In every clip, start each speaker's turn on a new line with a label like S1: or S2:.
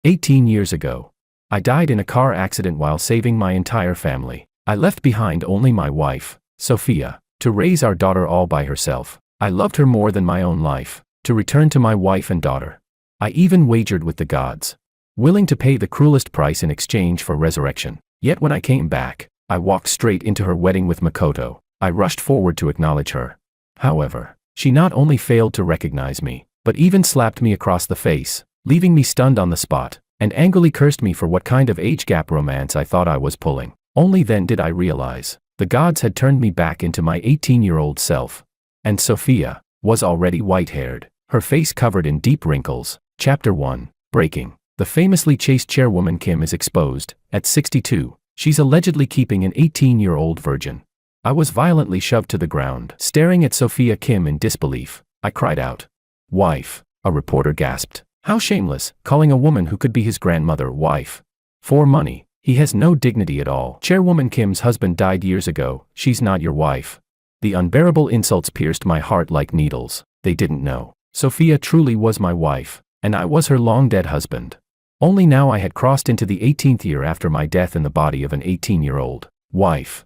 S1: 18 years ago. I died in a car accident while saving my entire family. I left behind only my wife, Sophia, to raise our daughter all by herself. I loved her more than my own life. To return to my wife and daughter. I even wagered with the gods, willing to pay the cruelest price in exchange for resurrection. Yet when I came back, I walked straight into her wedding with Makoto. I rushed forward to acknowledge her. However, she not only failed to recognize me, but even slapped me across the face, leaving me stunned on the spot, and angrily cursed me for what kind of age gap romance I thought I was pulling. Only then did I realize, the gods had turned me back into my 18-year-old self. And Sophia was already white-haired, her face covered in deep wrinkles. Chapter 1. Breaking. The famously chaste chairwoman Kim is exposed. At 62, she's allegedly keeping an 18-year-old virgin. I was violently shoved to the ground, staring at Sophia Kim in disbelief. I cried out, "Wife," a reporter gasped. How shameless, calling a woman who could be his grandmother wife. For money, he has no dignity at all. Chairwoman Kim's husband died years ago, she's not your wife. The unbearable insults pierced my heart like needles. They didn't know. Sophia truly was my wife, and I was her long-dead husband. Only now I had crossed into the 18th year after my death in the body of an 18-year-old wife.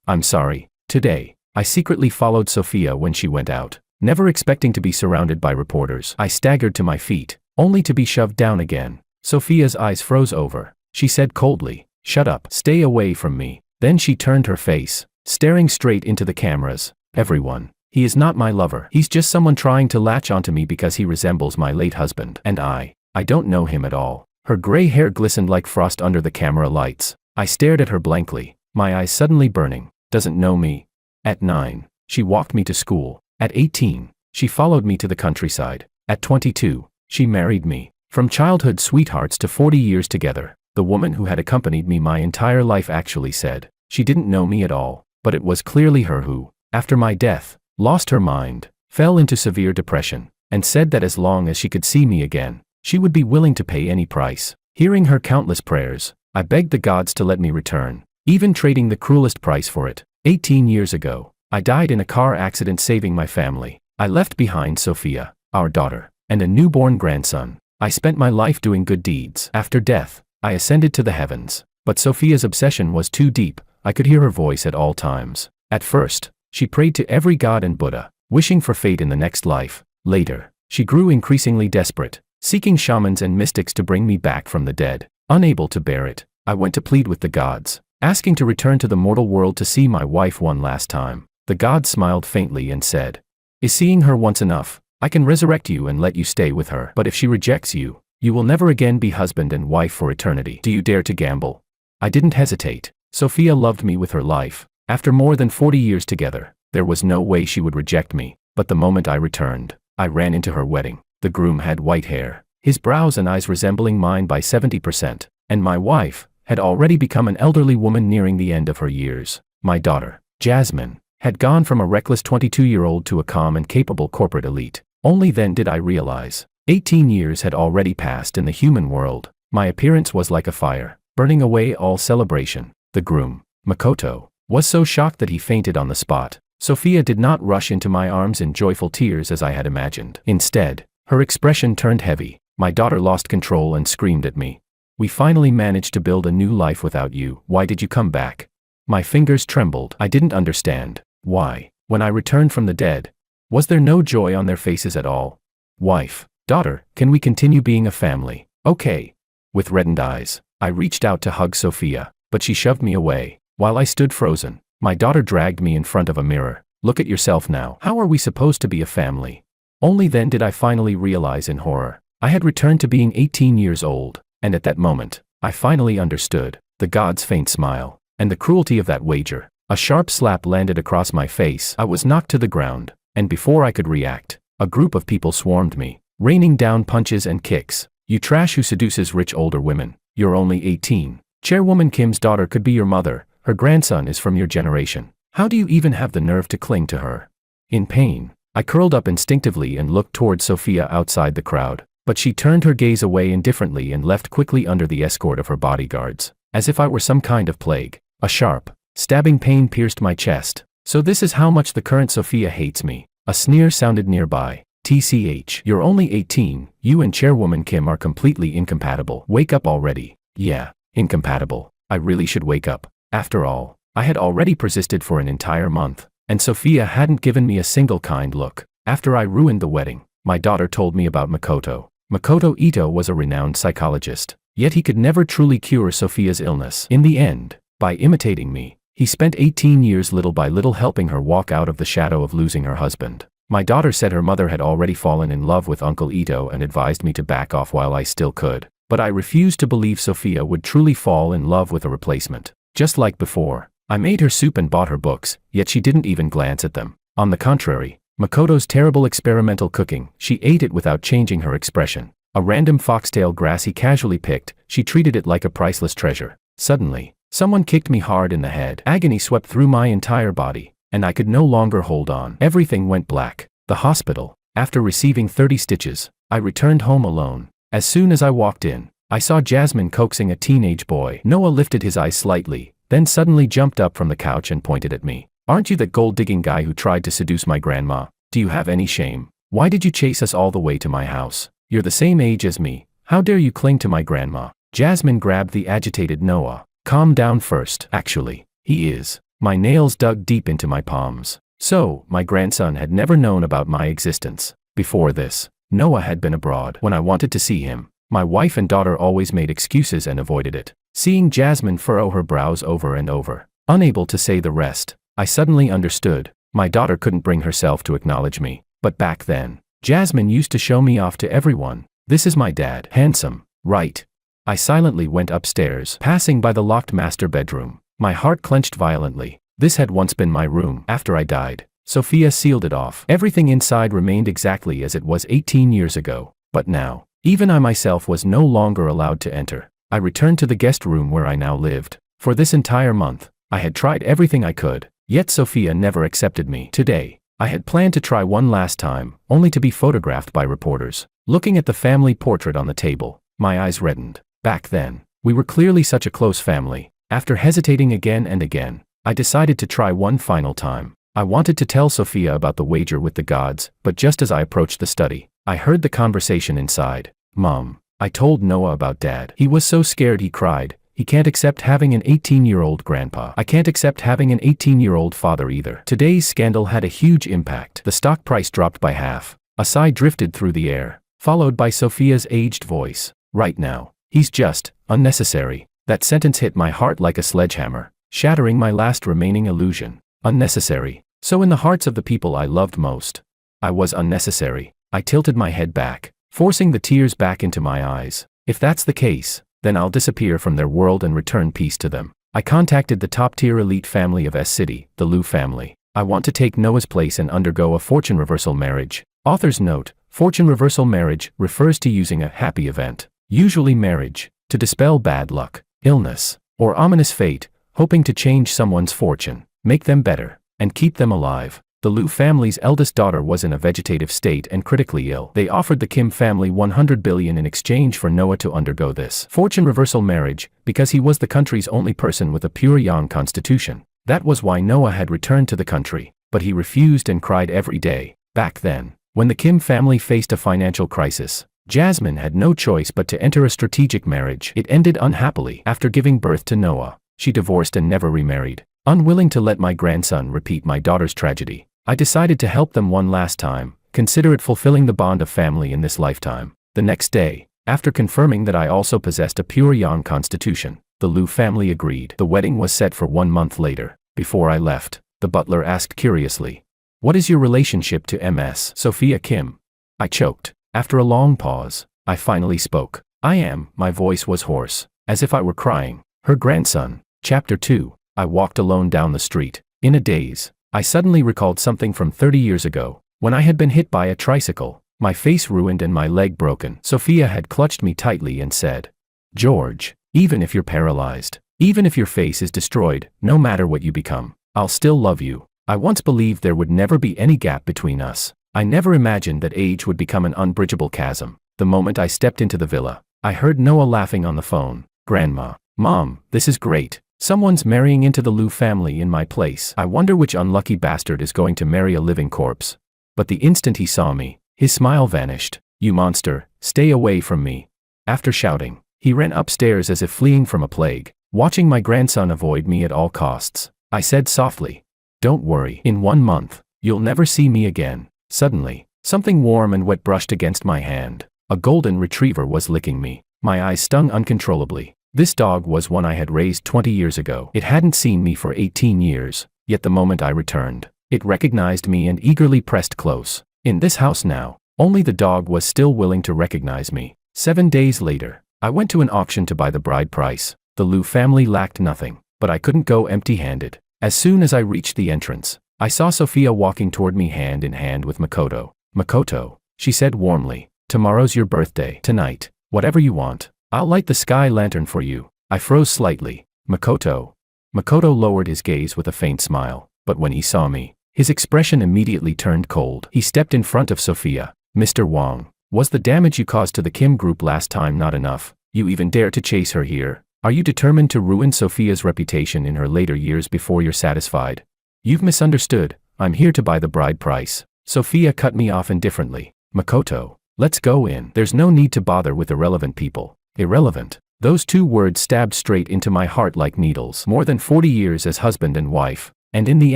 S1: I'm sorry. Today, I secretly followed Sophia when she went out. Never expecting to be surrounded by reporters, I staggered to my feet, only to be shoved down again. Sophia's eyes froze over. She said coldly, "Shut up, stay away from me." Then she turned her face, staring straight into the cameras. "Everyone, he is not my lover. He's just someone trying to latch onto me because he resembles my late husband. And I don't know him at all." Her gray hair glistened like frost under the camera lights. I stared at her blankly, my eyes suddenly burning. Doesn't know me. At 9, she walked me to school. At 18, she followed me to the countryside. At 22, she married me. From childhood sweethearts to 40 years together, the woman who had accompanied me my entire life actually said she didn't know me at all, but it was clearly her who, after my death, lost her mind, fell into severe depression, and said that as long as she could see me again, she would be willing to pay any price. Hearing her countless prayers, I begged the gods to let me return, even trading the cruelest price for it. 18 years ago, I died in a car accident saving my family. I left behind Sophia, our daughter, and a newborn grandson. I spent my life doing good deeds. After death, I ascended to the heavens. But Sophia's obsession was too deep. I could hear her voice at all times. At first, she prayed to every god and Buddha, wishing for fate in the next life. Later, she grew increasingly desperate, seeking shamans and mystics to bring me back from the dead. Unable to bear it, I went to plead with the gods, asking to return to the mortal world to see my wife one last time. The gods smiled faintly and said, "Is seeing her once enough? I can resurrect you and let you stay with her. But if she rejects you, you will never again be husband and wife for eternity. Do you dare to gamble?" I didn't hesitate. Sophia loved me with her life. After more than 40 years together, there was no way she would reject me. But the moment I returned, I ran into her wedding. The groom had white hair, his brows and eyes resembling mine by 70%, and my wife had already become an elderly woman nearing the end of her years. My daughter, Jasmine, had gone from a reckless 22-year-old to a calm and capable corporate elite. Only then did I realize, 18 years had already passed in the human world. My appearance was like a fire, burning away all celebration. The groom, Makoto, was so shocked that he fainted on the spot. Sophia did not rush into my arms in joyful tears as I had imagined. Instead, her expression turned heavy. My daughter lost control and screamed at me. "We finally managed to build a new life without you. Why did you come back?" My fingers trembled. I didn't understand. Why, when I returned from the dead, was there no joy on their faces at all? "Wife, daughter, can we continue being a family?" "Okay." With reddened eyes, I reached out to hug Sophia, but she shoved me away. While I stood frozen, my daughter dragged me in front of a mirror. "Look at yourself now. How are we supposed to be a family?" Only then did I finally realize in horror. I had returned to being 18 years old, and at that moment, I finally understood the god's faint smile, and the cruelty of that wager. A sharp slap landed across my face. I was knocked to the ground, and before I could react, a group of people swarmed me, raining down punches and kicks. "You trash who seduces rich older women. You're only 18. Chairwoman Kim's daughter could be your mother. Her grandson is from your generation. How do you even have the nerve to cling to her?" In pain, I curled up instinctively and looked toward Sophia outside the crowd, but she turned her gaze away indifferently and left quickly under the escort of her bodyguards, as if I were some kind of plague. A sharp, stabbing pain pierced my chest. "So this is how much the current Sophia hates me." A sneer sounded nearby. TCH, you're only 18, you and Chairwoman Kim are completely incompatible. Wake up already. Yeah, incompatible. I really should wake up. After all, I had already persisted for an entire month, and Sophia hadn't given me a single kind look. After I ruined the wedding, my daughter told me about Makoto. Makoto Ito was a renowned psychologist, yet he could never truly cure Sophia's illness. In the end, by imitating me, he spent 18 years little by little helping her walk out of the shadow of losing her husband. My daughter said her mother had already fallen in love with Uncle Ito and advised me to back off while I still could, but I refused to believe Sophia would truly fall in love with a replacement. Just like before, I made her soup and bought her books, yet she didn't even glance at them. On the contrary, Makoto's terrible experimental cooking, she ate it without changing her expression. A random foxtail grass he casually picked, she treated it like a priceless treasure. Suddenly, someone kicked me hard in the head. Agony swept through my entire body, and I could no longer hold on. Everything went black. The hospital. After receiving 30 stitches, I returned home alone. As soon as I walked in, I saw Jasmine coaxing a teenage boy. Noah lifted his eyes slightly, then suddenly jumped up from the couch and pointed at me. Aren't you that gold-digging guy who tried to seduce my grandma? Do you have any shame? Why did you chase us all the way to my house? You're the same age as me. How dare you cling to my grandma? Jasmine grabbed the agitated Noah. Calm down first. Actually, he is. My nails dug deep into my palms. So, my grandson had never known about my existence. Before this, Noah had been abroad. When I wanted to see him, my wife and daughter always made excuses and avoided it. Seeing Jasmine furrow her brows over and over, unable to say the rest, I suddenly understood. My daughter couldn't bring herself to acknowledge me. But back then, Jasmine used to show me off to everyone. This is my dad. Handsome, right? I silently went upstairs, passing by the locked master bedroom. My heart clenched violently. This had once been my room. After I died, Sophia sealed it off. Everything inside remained exactly as it was 18 years ago. But now, even I myself was no longer allowed to enter. I returned to the guest room where I now lived. For this entire month, I had tried everything I could, yet Sophia never accepted me. Today, I had planned to try one last time, only to be photographed by reporters. Looking at the family portrait on the table, my eyes reddened. Back then, we were clearly such a close family. After hesitating again and again, I decided to try one final time. I wanted to tell Sophia about the wager with the gods, but just as I approached the study, I heard the conversation inside. Mom, I told Noah about Dad. He was so scared he cried. He can't accept having an 18-year-old grandpa. I can't accept having an 18-year-old father either. Today's scandal had a huge impact. The stock price dropped by half. A sigh drifted through the air, followed by Sophia's aged voice. Right now, he's just unnecessary. That sentence hit my heart like a sledgehammer, shattering my last remaining illusion. Unnecessary. So in the hearts of the people I loved most, I was unnecessary. I tilted my head back, forcing the tears back into my eyes. If that's the case, then I'll disappear from their world and return peace to them. I contacted the top-tier elite family of S City, the Liu family. I want to take Noah's place and undergo a fortune reversal marriage. Author's note: fortune reversal marriage refers to using a happy event, usually marriage, to dispel bad luck, illness, or ominous fate, hoping to change someone's fortune, make them better, and keep them alive. The Liu family's eldest daughter was in a vegetative state and critically ill. They offered the Kim family $100 billion in exchange for Noah to undergo this fortune reversal marriage, because he was the country's only person with a pure Yang constitution. That was why Noah had returned to the country, but he refused and cried every day. Back then, when the Kim family faced a financial crisis, Jasmine had no choice but to enter a strategic marriage. It ended unhappily. After giving birth to Noah, she divorced and never remarried. Unwilling to let my grandson repeat my daughter's tragedy, I decided to help them one last time, consider it fulfilling the bond of family in this lifetime. The next day, after confirming that I also possessed a pure Yang constitution, the Liu family agreed. The wedding was set for 1 month later. Before I left, the butler asked curiously, "What is your relationship to Ms. Sophia Kim?" I choked. After a long pause, I finally spoke. "I am," my voice was hoarse, as if I were crying, "her grandson." Chapter 2. I walked alone down the street. In a daze, I suddenly recalled something from 30 years ago, when I had been hit by a tricycle, my face ruined and my leg broken. Sophia had clutched me tightly and said, "George, even if you're paralyzed, even if your face is destroyed, no matter what you become, I'll still love you." I once believed there would never be any gap between us. I never imagined that age would become an unbridgeable chasm. The moment I stepped into the villa, I heard Noah laughing on the phone. "Grandma, Mom, this is great. Someone's marrying into the Liu family in my place. I wonder which unlucky bastard is going to marry a living corpse." But the instant he saw me, His smile vanished. "You monster, stay away from me." After shouting, he ran upstairs as if fleeing from a plague, watching my grandson avoid me at all costs. I said softly, "Don't worry, in 1 month, you'll never see me again." Suddenly, something warm and wet brushed against my hand. A golden retriever was licking me. My eyes stung uncontrollably. This dog was one I had raised 20 years ago. It hadn't seen me for 18 years, yet the moment I returned, it recognized me and eagerly pressed close. In this house now, only the dog was still willing to recognize me. 7 days later, I went to an auction to buy the bride price. The Liu family lacked nothing, but I couldn't go empty-handed. As soon as I reached the entrance, I saw Sophia walking toward me hand in hand with Makoto. "Makoto," she said warmly, "tomorrow's your birthday. Tonight, whatever you want, I'll light the sky lantern for you." I froze slightly. "Makoto." Makoto lowered his gaze with a faint smile, but when he saw me, his expression immediately turned cold. He stepped in front of Sophia. "Mr. Wang, was the damage you caused to the Kim group last time not enough? You even dare to chase her here? Are you determined to ruin Sophia's reputation in her later years before you're satisfied?" "You've misunderstood. I'm here to buy the bride price." Sophia cut me off indifferently. "Makoto, let's go in. There's no need to bother with irrelevant people." Irrelevant. Those 2 words stabbed straight into my heart like needles. More than 40 years as husband and wife, and in the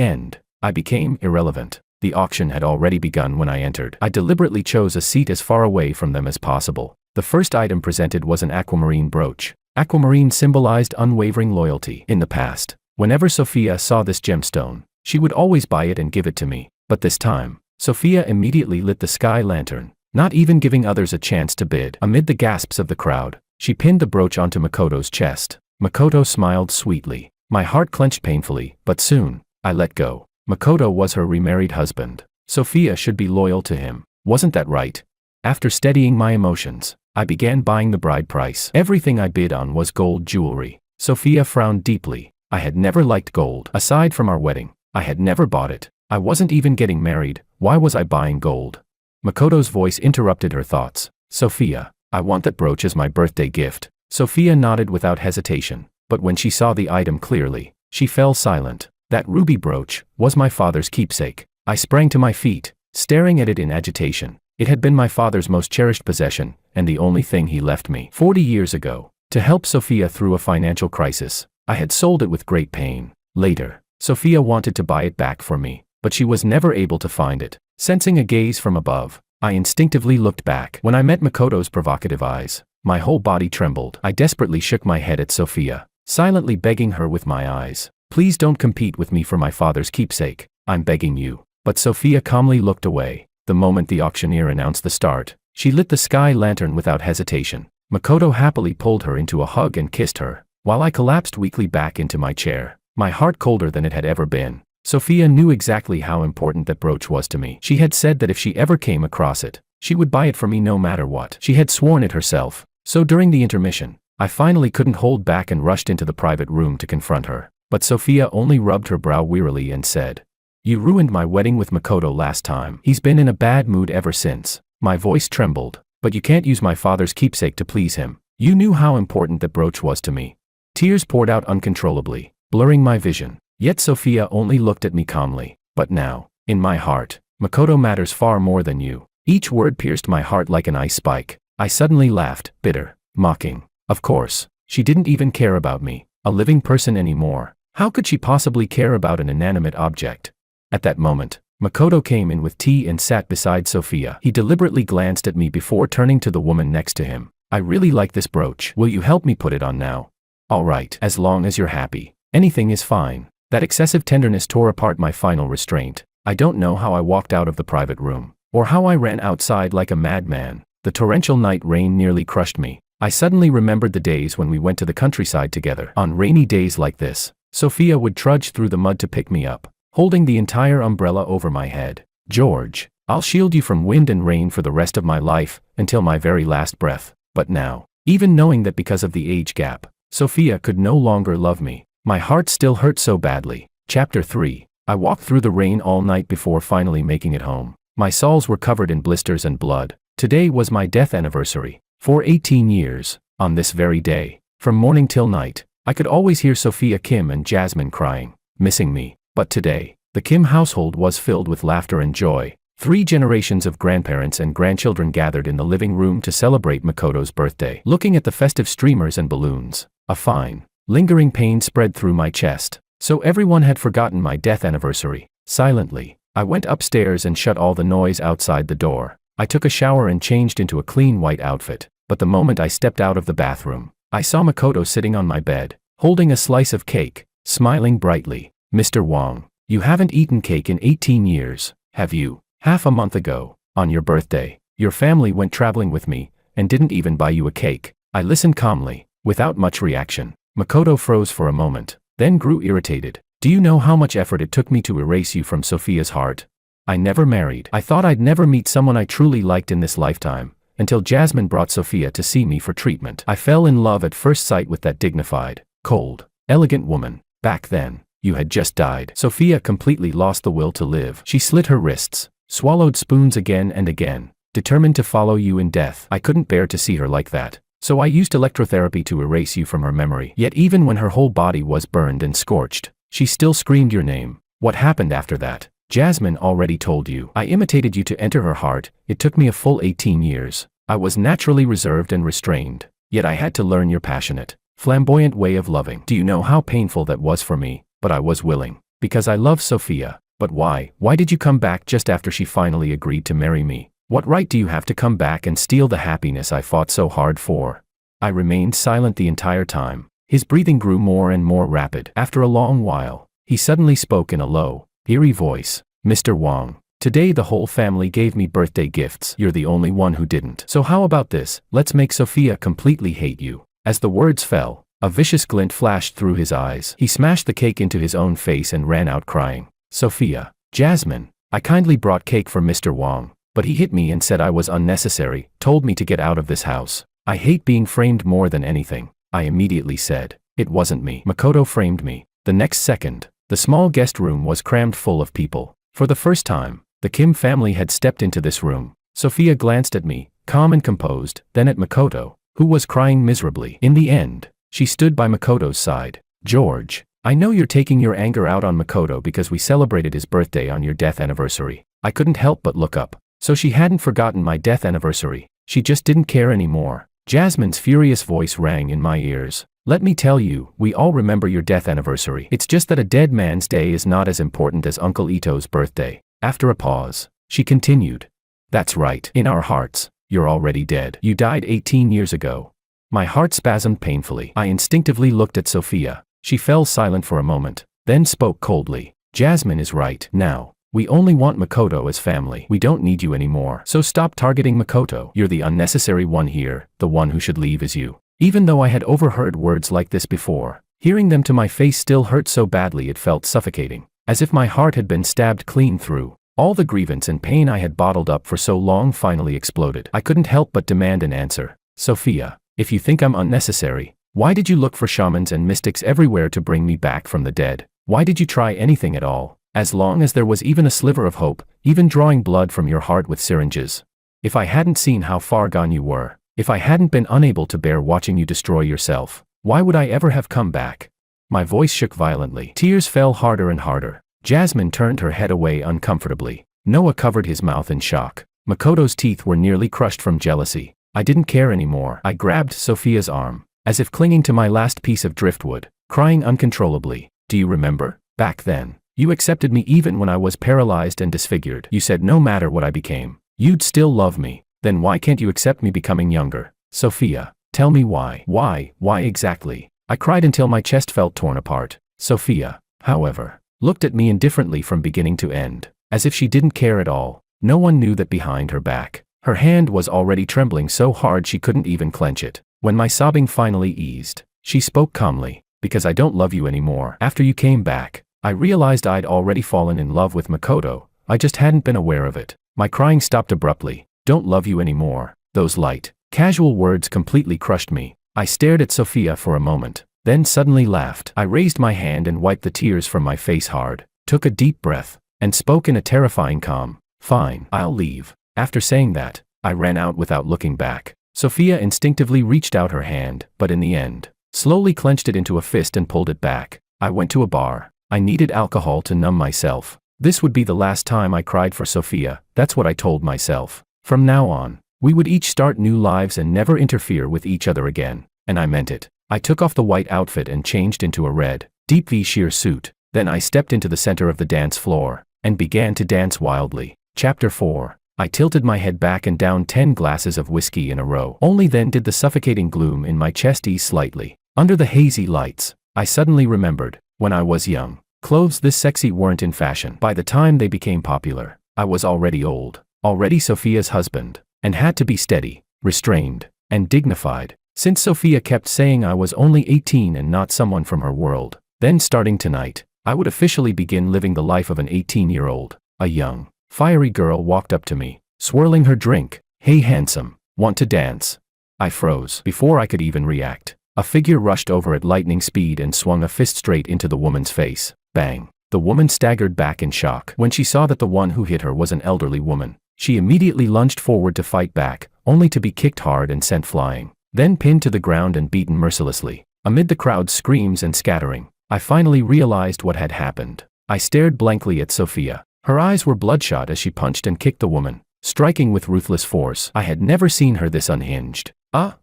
S1: end, I became irrelevant. The auction had already begun when I entered. I deliberately chose a seat as far away from them as possible. The first item presented was an aquamarine brooch. Aquamarine symbolized unwavering loyalty. In the past, whenever Sophia saw this gemstone, she would always buy it and give it to me. But this time, Sophia immediately lit the sky lantern, not even giving others a chance to bid. Amid the gasps of the crowd, she pinned the brooch onto Makoto's chest. Makoto smiled sweetly. My heart clenched painfully, but soon, I let go. Makoto was her remarried husband. Sophia should be loyal to him. Wasn't that right? After steadying my emotions, I began buying the bride price. Everything I bid on was gold jewelry. Sophia frowned deeply. I had never liked gold. Aside from our wedding, I had never bought it. I wasn't even getting married. Why was I buying gold? Makoto's voice interrupted her thoughts. "Sophia, I want that brooch as my birthday gift." Sophia nodded without hesitation, but when she saw the item clearly, she fell silent. That ruby brooch was my father's keepsake. I sprang to my feet, staring at it in agitation. It had been my father's most cherished possession, and the only thing he left me. 40 years ago, to help Sophia through a financial crisis, I had sold it with great pain. Later, Sophia wanted to buy it back for me, but she was never able to find it. Sensing a gaze from above, I instinctively looked back. When I met Makoto's provocative eyes, my whole body trembled. I desperately shook my head at Sophia, silently begging her with my eyes, "Please don't compete with me for my father's keepsake. I'm begging you." But Sophia calmly looked away. The moment the auctioneer announced the start, she lit the sky lantern without hesitation. Makoto happily pulled her into a hug and kissed her, while I collapsed weakly back into my chair, my heart colder than it had ever been. Sophia knew exactly how important that brooch was to me. She had said that if she ever came across it, she would buy it for me no matter what. She had sworn it herself. So during the intermission, I finally couldn't hold back and rushed into the private room to confront her. But Sophia only rubbed her brow wearily and said, "You ruined my wedding with Makoto last time. He's been in a bad mood ever since." My voice trembled. "But you can't use my father's keepsake to please him. You knew how important that brooch was to me." Tears poured out uncontrollably, blurring my vision. Yet Sophia only looked at me calmly. "But now, in my heart, Makoto matters far more than you." Each word pierced my heart like an ice spike. I suddenly laughed, bitter, mocking. Of course, she didn't even care about me, a living person anymore. How could she possibly care about an inanimate object? At that moment, Makoto came in with tea and sat beside Sophia. He deliberately glanced at me before turning to the woman next to him. "I really like this brooch. Will you help me put it on now?" "All right, as long as you're happy. Anything is fine." That excessive tenderness tore apart my final restraint. I don't know how I walked out of the private room, or how I ran outside like a madman. The torrential night rain nearly crushed me. I suddenly remembered the days when we went to the countryside together. On rainy days like this, Sophia would trudge through the mud to pick me up, holding the entire umbrella over my head. "George, I'll shield you from wind and rain for the rest of my life, until my very last breath." But now, even knowing that because of the age gap, Sophia could no longer love me, my heart still hurt so badly. Chapter 3. I walked through the rain all night before finally making it home. My soles were covered in blisters and blood. Today was my death anniversary. For 18 years, on this very day, from morning till night, I could always hear Sophia, Kim and Jasmine crying, missing me. But today, the Kim household was filled with laughter and joy. 3 generations of grandparents and grandchildren gathered in the living room to celebrate Makoto's birthday. Looking at the festive streamers and balloons, a fine, lingering pain spread through my chest. So everyone had forgotten my death anniversary. Silently, I went upstairs and shut all the noise outside the door. I took a shower and changed into a clean white outfit. But the moment I stepped out of the bathroom, I saw Makoto sitting on my bed, holding a slice of cake, smiling brightly. "Mr. Wong, you haven't eaten cake in 18 years, have you? Half a month ago, on your birthday, your family went traveling with me, and didn't even buy you a cake." I listened calmly, without much reaction. Makoto froze for a moment, then grew irritated. "Do you know how much effort it took me to erase you from Sophia's heart? I never married. I thought I'd never meet someone I truly liked in this lifetime, until Jasmine brought Sophia to see me for treatment. I fell in love at first sight with that dignified, cold, elegant woman. Back then, you had just died." Sophia completely lost the will to live. She slit her wrists, swallowed spoons again and again, determined to follow you in death. I couldn't bear to see her like that, so I used electrotherapy to erase you from her memory. Yet even when her whole body was burned and scorched, she still screamed your name. What happened after that? Jasmine already told you. I imitated you to enter her heart. It took me a full 18 years. I was naturally reserved and restrained, yet I had to learn your passionate, flamboyant way of loving. Do you know how painful that was for me? But I was willing, because I love Sophia. But why? Why did you come back just after she finally agreed to marry me? What right do you have to come back and steal the happiness I fought so hard for? I remained silent the entire time. His breathing grew more and more rapid. After a long while, he suddenly spoke in a low, eerie voice. "Mr. Wong, today the whole family gave me birthday gifts. You're the only one who didn't. So how about this? Let's make Sophia completely hate you." As the words fell, a vicious glint flashed through his eyes. He smashed the cake into his own face and ran out crying. "Sophia, Jasmine, I kindly brought cake for Mr. Wong, but he hit me and said I was unnecessary, told me to get out of this house. I hate being framed more than anything." I immediately said, "It wasn't me. Makoto framed me." The next second, the small guest room was crammed full of people. For the first time, the Kim family had stepped into this room. Sophia glanced at me, calm and composed, then at Makoto, who was crying miserably. In the end, she stood by Makoto's side. "George, I know you're taking your anger out on Makoto because we celebrated his birthday on your death anniversary." I couldn't help but look up. So she hadn't forgotten my death anniversary. She just didn't care anymore. Jasmine's furious voice rang in my ears. "Let me tell you, we all remember your death anniversary. It's just that a dead man's day is not as important as Uncle Ito's birthday." After a pause, she continued. "That's right. In our hearts, you're already dead. You died 18 years ago." My heart spasmed painfully. I instinctively looked at Sophia. She fell silent for a moment, then spoke coldly. "Jasmine is right. Now, we only want Makoto as family. We don't need you anymore. So stop targeting Makoto. You're the unnecessary one here. The one who should leave is you." Even though I had overheard words like this before, hearing them to my face still hurt so badly it felt suffocating, as if my heart had been stabbed clean through. All the grievance and pain I had bottled up for so long finally exploded. I couldn't help but demand an answer. "Sophia, if you think I'm unnecessary, why did you look for shamans and mystics everywhere to bring me back from the dead? Why did you try anything at all? As long as there was even a sliver of hope, even drawing blood from your heart with syringes. If I hadn't seen how far gone you were, if I hadn't been unable to bear watching you destroy yourself, why would I ever have come back?" My voice shook violently. Tears fell harder and harder. Jasmine turned her head away uncomfortably. Noah covered his mouth in shock. Makoto's teeth were nearly crushed from jealousy. I didn't care anymore. I grabbed Sophia's arm, as if clinging to my last piece of driftwood, crying uncontrollably. "Do you remember? Back then, you accepted me even when I was paralyzed and disfigured. You said no matter what I became, you'd still love me. Then why can't you accept me becoming younger? Sophia, tell me why. Why exactly?" I cried until my chest felt torn apart. Sophia, however, looked at me indifferently from beginning to end, as if she didn't care at all. No one knew that behind her back, her hand was already trembling so hard she couldn't even clench it. When my sobbing finally eased, she spoke calmly. "Because I don't love you anymore. After you came back, I realized I'd already fallen in love with Makoto. I just hadn't been aware of it." My crying stopped abruptly. "Don't love you anymore." Those light, casual words completely crushed me. I stared at Sophia for a moment, then suddenly laughed. I raised my hand and wiped the tears from my face hard, took a deep breath, and spoke in a terrifying calm. "Fine, I'll leave." After saying that, I ran out without looking back. Sophia instinctively reached out her hand, but in the end, slowly clenched it into a fist and pulled it back. I went to a bar. I needed alcohol to numb myself. This would be the last time I cried for Sophia, that's what I told myself. From now on, we would each start new lives and never interfere with each other again. And I meant it. I took off the white outfit and changed into a red, deep V sheer suit. Then I stepped into the center of the dance floor and began to dance wildly. Chapter 4. I tilted my head back and downed 10 glasses of whiskey in a row. Only then did the suffocating gloom in my chest ease slightly. Under the hazy lights, I suddenly remembered, when I was young, clothes this sexy weren't in fashion. By the time they became popular, I was already old, already Sophia's husband, and had to be steady, restrained, and dignified. Since Sophia kept saying I was only 18 and not someone from her world, then starting tonight, I would officially begin living the life of an 18-year-old. A young, fiery girl walked up to me, swirling her drink. "Hey handsome, want to dance?" I froze. Before I could even react, a figure rushed over at lightning speed and swung a fist straight into the woman's face. Bang! The woman staggered back in shock. When she saw that the one who hit her was an elderly woman, she immediately lunged forward to fight back, only to be kicked hard and sent flying, then pinned to the ground and beaten mercilessly. Amid the crowd's screams and scattering, I finally realized what had happened. I stared blankly at Sophia. Her eyes were bloodshot as she punched and kicked the woman, striking with ruthless force. I had never seen her this unhinged.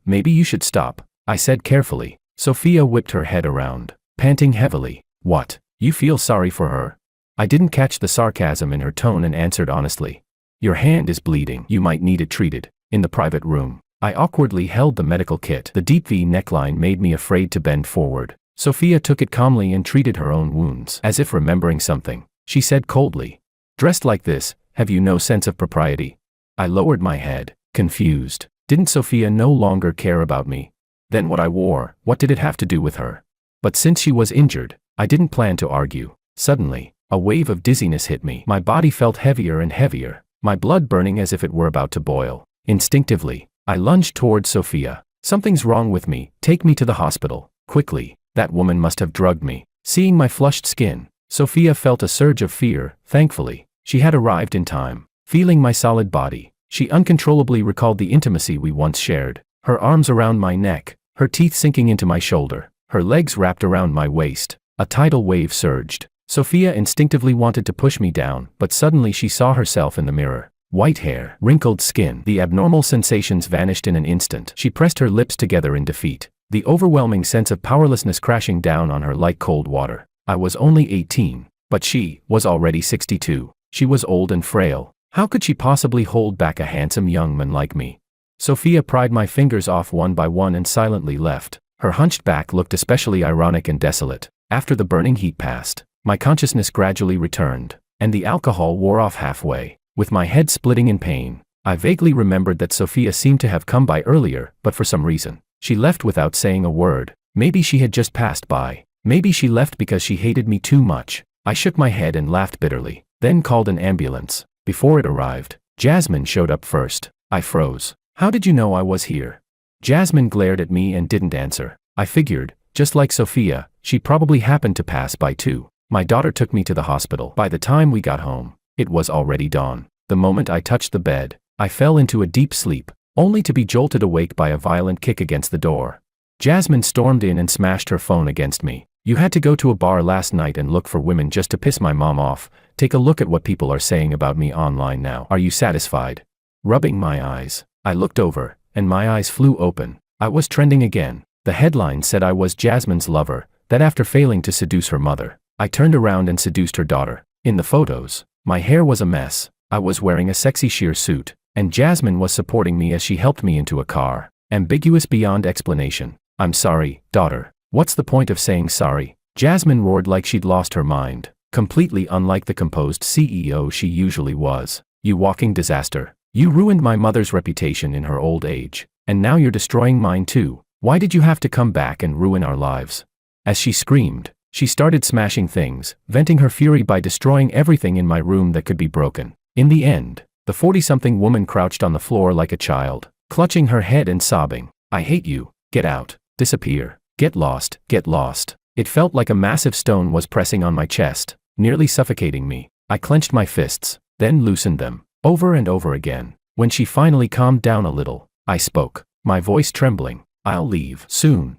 S1: Maybe you should stop," I said carefully. Sophia whipped her head around, panting heavily. "What? You feel sorry for her?" I didn't catch the sarcasm in her tone and answered honestly. "Your hand is bleeding. You might need it treated." In the private room, I awkwardly held the medical kit. The deep V neckline made me afraid to bend forward. Sophia took it calmly and treated her own wounds. As if remembering something, she said coldly, "Dressed like this, have you no sense of propriety?" I lowered my head, confused. Didn't Sophia no longer care about me? Then what I wore, what did it have to do with her? But since she was injured, I didn't plan to argue. Suddenly, a wave of dizziness hit me. My body felt heavier and heavier, my blood burning as if it were about to boil. Instinctively, I lunged towards Sophia. "Something's wrong with me, take me to the hospital, quickly. That woman must have drugged me." Seeing my flushed skin, Sophia felt a surge of fear. Thankfully, she had arrived in time. Feeling my solid body, she uncontrollably recalled the intimacy we once shared. Her arms around my neck, her teeth sinking into my shoulder, her legs wrapped around my waist. A tidal wave surged. Sophia instinctively wanted to push me down, but suddenly she saw herself in the mirror. White hair, wrinkled skin, the abnormal sensations vanished in an instant. She pressed her lips together in defeat, the overwhelming sense of powerlessness crashing down on her like cold water. I was only 18, but she was already 62. She was old and frail. How could she possibly hold back a handsome young man like me? Sophia pried my fingers off one by one and silently left. Her hunched back looked especially ironic and desolate. After the burning heat passed, my consciousness gradually returned, and the alcohol wore off halfway. With my head splitting in pain, I vaguely remembered that Sophia seemed to have come by earlier, but for some reason, she left without saying a word. Maybe she had just passed by. Maybe she left because she hated me too much. I shook my head and laughed bitterly, then called an ambulance. Before it arrived, Jasmine showed up first. I froze. "How did you know I was here?" Jasmine glared at me and didn't answer. I figured, just like Sophia, she probably happened to pass by too. My daughter took me to the hospital. By the time we got home, it was already dawn. The moment I touched the bed, I fell into a deep sleep, only to be jolted awake by a violent kick against the door. Jasmine stormed in and smashed her phone against me. "You had to go to a bar last night and look for women just to piss my mom off. Take a look at what people are saying about me online now. Are you satisfied?" Rubbing my eyes, I looked over, and my eyes flew open. I was trending again. The headline said I was Jasmine's lover, that after failing to seduce her mother, I turned around and seduced her daughter. In the photos, my hair was a mess. I was wearing a sexy sheer suit, and Jasmine was supporting me as she helped me into a car. Ambiguous beyond explanation. "I'm sorry, daughter." "What's the point of saying sorry?" Jasmine roared like she'd lost her mind, completely unlike the composed CEO she usually was. "You walking disaster. You ruined my mother's reputation in her old age, and now you're destroying mine too. Why did you have to come back and ruin our lives?" As she screamed, she started smashing things, venting her fury by destroying everything in my room that could be broken. In the end, the 40-something woman crouched on the floor like a child, clutching her head and sobbing. "I hate you. Get out. Disappear. Get lost. Get lost." It felt like a massive stone was pressing on my chest, nearly suffocating me. I clenched my fists, then loosened them, over and over again. When she finally calmed down a little, I spoke, my voice trembling. "I'll leave soon.